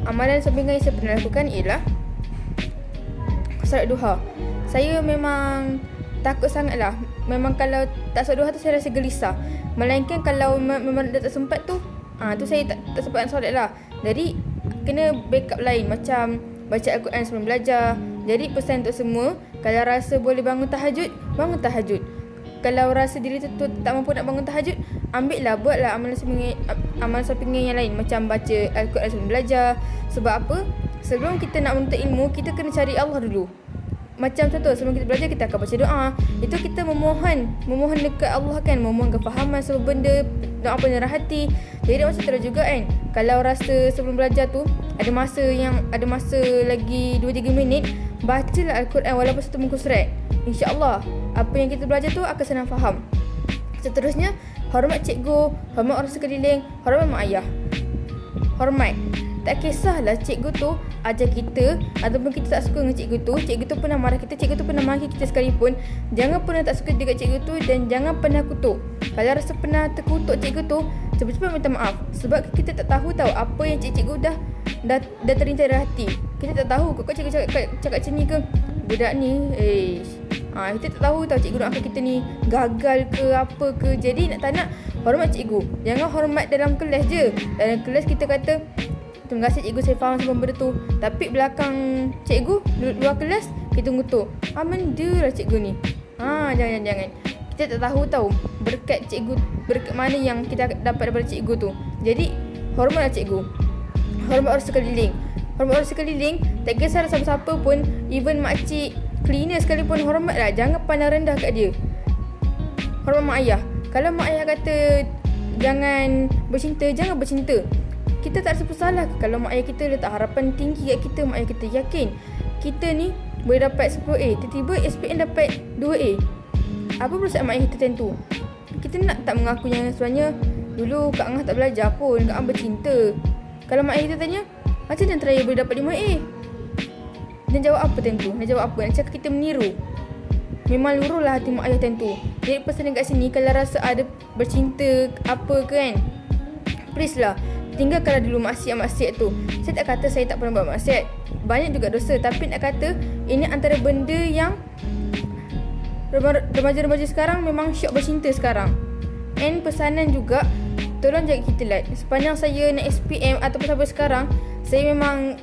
amalan sampingan yang saya pernah lakukan ialah solat duha. Saya memang takut sangat lah. Memang kalau tak solat duha tu saya rasa gelisah. Melainkan kalau memang dah tak sempat tu, tu saya tak sempat nak solat lah. Jadi kena backup lain, macam baca Al-Quran sebelum belajar. Jadi pesan untuk semua, kalau rasa boleh bangun tahajud, bangun tahajud. Kalau rasa diri tu tak mampu nak bangun tahajud, buatlah amalan sampingan yang lain, macam baca Al-Quran sebelum belajar. Sebab apa? Sebelum kita nak menuntut ilmu, kita kena cari Allah dulu. Macam contoh, sebelum kita belajar, kita akan baca doa. Itu kita memohon dekat Allah kan, memohon kefahaman sebuah benda, doa penyerah hati. Jadi macam tu juga kan, kalau rasa sebelum belajar tu ada masa lagi 2-3 minit, bacalah Al-Quran walaupun satu muka surat. InsyaAllah apa yang kita belajar tu akan senang faham. Seterusnya, hormat cikgu, hormat orang sekeliling, hormat mak ayah. Hormat. Tak kisahlah cikgu tu ajar kita ataupun kita tak suka dengan cikgu tu pernah marah kita, cikgu tu pernah maki kita sekalipun, jangan pernah tak suka dekat cikgu tu dan jangan pernah kutuk. Kalau rasa pernah terkutuk cikgu tu, cepat-cepat minta maaf. Sebab kita tak tahu apa yang cikgu dah terlintas dalam hati. Kita tak tahu kok cikgu cakap macam ni ke, budak ni kita tak tahu cikgu doakan kita ni gagal ke apa ke. Jadi tak nak hormat cikgu. Jangan hormat dalam kelas je. Dalam kelas kita kata, terima kasih cikgu, saya faham semua benda tu. Tapi belakang cikgu, luar kelas, kita ngutuk. Menda lah cikgu ni. Jangan. Kita tak tahu berkat cikgu, berkat mana yang kita dapat daripada cikgu tu. Jadi, hormatlah cikgu. Hormat orang sekeliling. Hormat orang sekeliling, tak kisah siapa-siapa pun, even makcik, cleaner sekalipun, hormatlah. Jangan pandang rendah kat dia. Hormat mak ayah. Kalau mak ayah kata jangan bercinta, jangan bercinta. Kita tak rasa bersalah kalau mak ayah kita letak harapan tinggi kat kita. Mak ayah kita yakin kita ni boleh dapat 10A, tiba-tiba SPM dapat 2A. Apa perasaan mak ayah kita tentu? Kita nak tak mengaku yang sebenarnya dulu Kak Angah tak belajar pun, Kak Angah bercinta. Kalau mak ayah kita tanya, macam mana terakhir boleh dapat 5A? Dan jawab apa tentu? Nak jawab apa? Nak cakap kita meniru? Memang luruh lah hati mak ayah tentu. Jadi pesan dekat sini, kalau rasa ada bercinta apa ke kan, please lah, tinggalkanlah dulu maksiat-maksiat tu. Saya tak kata saya tak pernah buat maksiat, banyak juga dosa. Tapi nak kata ini antara benda yang remaja-remaja sekarang memang syok bercinta sekarang. And pesanan juga, tolong jaga iktilat. Sepanjang saya nak SPM ataupun sampai sekarang, saya memang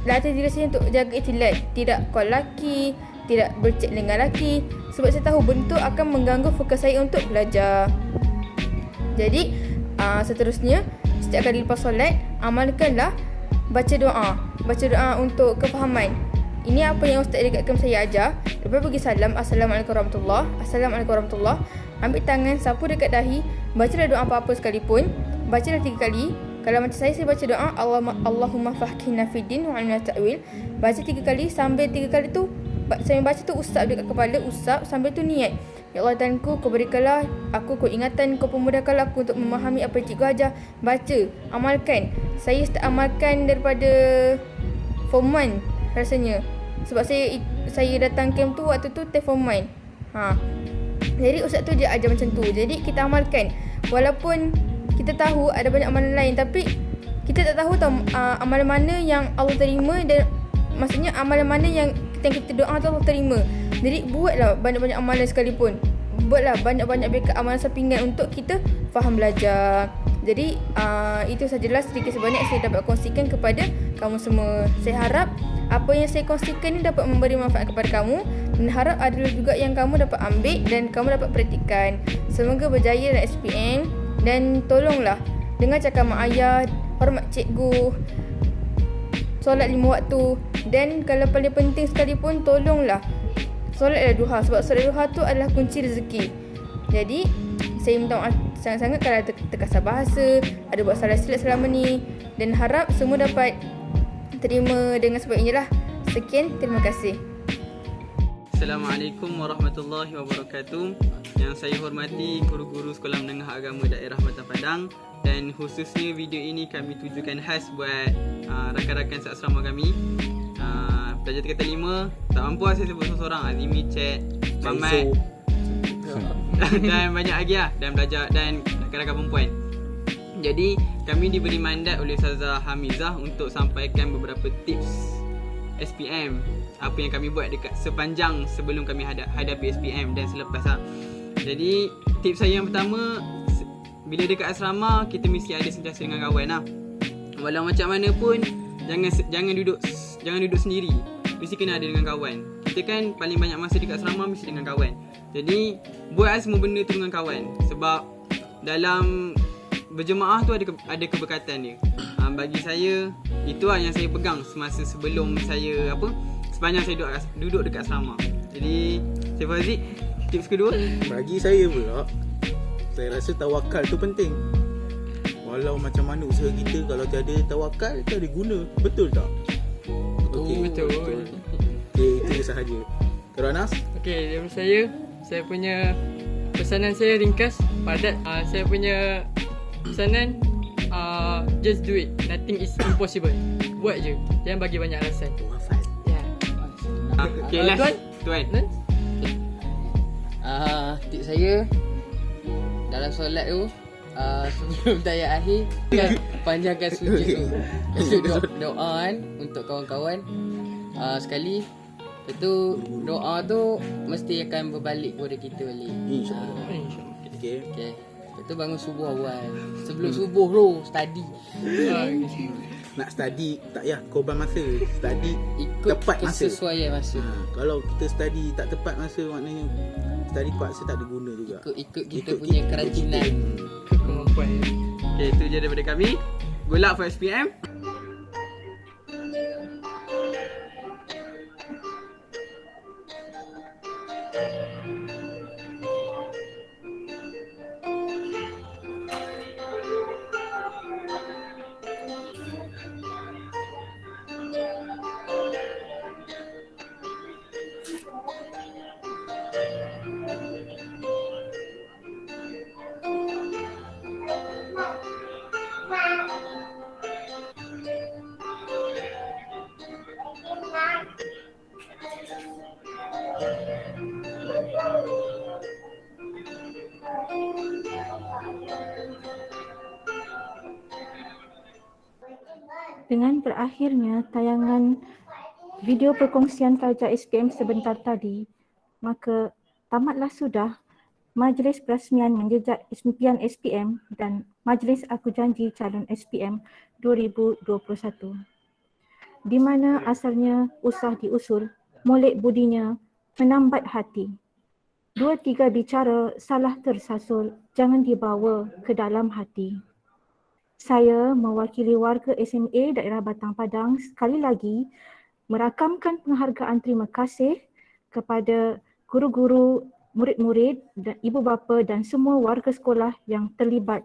latih diri saya untuk jaga iktilat. Tidak call lelaki, tidak berchat dengan lelaki. Sebab saya tahu benda tu akan mengganggu fokus saya untuk belajar. Jadi seterusnya, setiap kali lepas solat, amalkanlah baca doa untuk kefahaman. Ini apa yang Ustaz dekat kem saya ajar. Lepas bagi salam, Assalamualaikum warahmatullahi, Assalamualaikum warahmatullahi. Ambil tangan, sapu dekat dahi, bacalah doa apa-apa sekalipun, bacalah 3 kali. Kalau macam saya baca doa Allahumma fahkina fiddin wa alina ta'wil. Baca 3 kali, sambil 3 kali tu sambil baca tu usap dekat kepala, usap sambil tu niat. Ya Allah Tuhanku, kau berikanlah aku ingatan, kau pemudahkanlah aku untuk memahami apa yang cikgu ajar. Baca, amalkan. Saya start amalkan daripada form 1 rasanya. Sebab saya datang camp tu waktu tu form 1. Jadi ustaz tu dia ajar macam tu. Jadi kita amalkan. Walaupun kita tahu ada banyak amalan lain, tapi kita tak tahu amalan mana yang Allah terima, dan maksudnya amalan mana yang kita doa tu Allah terima. Jadi buatlah banyak-banyak amalan sekalipun. Buatlah banyak-banyak backup amalan sampingan untuk kita faham belajar. Jadi itu sajalah sedikit sebanyak saya dapat kongsikan kepada kamu semua. Saya harap apa yang saya kongsikan ni dapat memberi manfaat kepada kamu, dan harap ada juga yang kamu dapat ambil dan kamu dapat praktikan. Semoga berjaya dalam SPM, dan tolonglah dengar cakap mak ayah, hormat cikgu, solat 5 waktu, dan kalau paling penting sekalipun, tolonglah solatlah duha. Sebab solat duha tu adalah kunci rezeki. Jadi saya minta maaf sangat-sangat kalau ada terkasar bahasa, ada buat salah silap selama ni, dan harap semua dapat terima dengan sebaiknya lah. Sekian, terima kasih. Assalamualaikum warahmatullahi wabarakatuh. Yang saya hormati guru-guru Sekolah Menengah Agama Daerah Batang Padang, dan khususnya video ini kami tujukan khas buat rakan-rakan seasrama kami. Darjah tingkatan 5. Tak mampu lah saya sebut seorang. Azimi, Cik, Mamat dan banyak lagi lah. Dan belajar dan rakan-rakan perempuan. Jadi kami diberi mandat oleh Ustazah Hamizah untuk sampaikan beberapa tips SPM. Apa yang kami buat dekat sepanjang sebelum kami hadapi SPM dan selepas lah. Jadi tips saya yang pertama, bila dekat asrama kita mesti ada sentiasa dengan kawan lah. Walau macam mana pun jangan duduk sendiri. Mesti kena ada dengan kawan. Kita kan paling banyak masa dekat asrama mesti dengan kawan. Jadi buat semua benda tu dengan kawan. Sebab dalam berjemaah tu ada keberkatan dia. Bagi saya itulah yang saya pegang semasa sebelum saya sepanjang saya duduk dekat asrama. Jadi Cik Fazik, tips kedua bagi saya pula, saya rasa tawakal tu penting. Walau macam mana usaha kita, kalau tiada tawakal tak ada guna. Betul tak? Betul. Okey, itu sahaja. Terus Anas? Okey, daripada saya punya pesanan saya ringkas, padat. Saya punya pesanan, just do it. Nothing is impossible. Buat je. Jangan bagi banyak alasan. Ya. Okay, last Tuan. Tips saya dalam solat tu, sebelum tayat akhir panjangkan sujud tu. Doa kan untuk kawan-kawan sekali. Lepas tu doa tu mesti akan berbalik kepada kita balik. InsyaAllah. Okay. Lepas tu bangun subuh awal. Sebelum subuh tu study. Nak study tak payah korban masa. Study ikut tepat masa. Kesesuaian masa. Kalau kita study tak tepat masa, maknanya study paksa tak ada guna juga. Ikut kita punya kerajinan. Kemampuan. Okay, itu je daripada kami. Good luck for SPM. Dengan berakhirnya tayangan video perkongsian pelajar SPM sebentar tadi, maka tamatlah sudah Majlis Perasmian Menjejak Impian SPM dan Majlis Aku Janji Calon SPM 2021. Di mana asalnya usah diusul, molek budinya menambat hati. 2-3 bicara salah tersasul, jangan dibawa ke dalam hati. Saya mewakili warga SMA daerah Batang Padang sekali lagi merakamkan penghargaan terima kasih kepada guru-guru, murid-murid, dan ibu bapa dan semua warga sekolah yang terlibat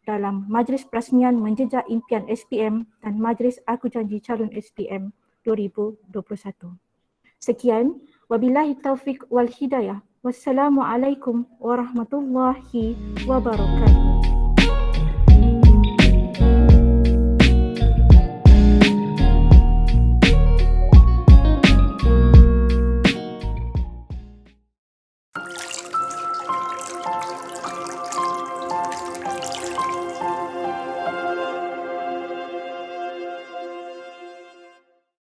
dalam Majlis Perasmian Menjejak Impian SPM dan Majlis Aku Janji Calon SPM 2021. Sekian, wabillahi taufik wal hidayah. Wassalamualaikum warahmatullahi wabarakatuh.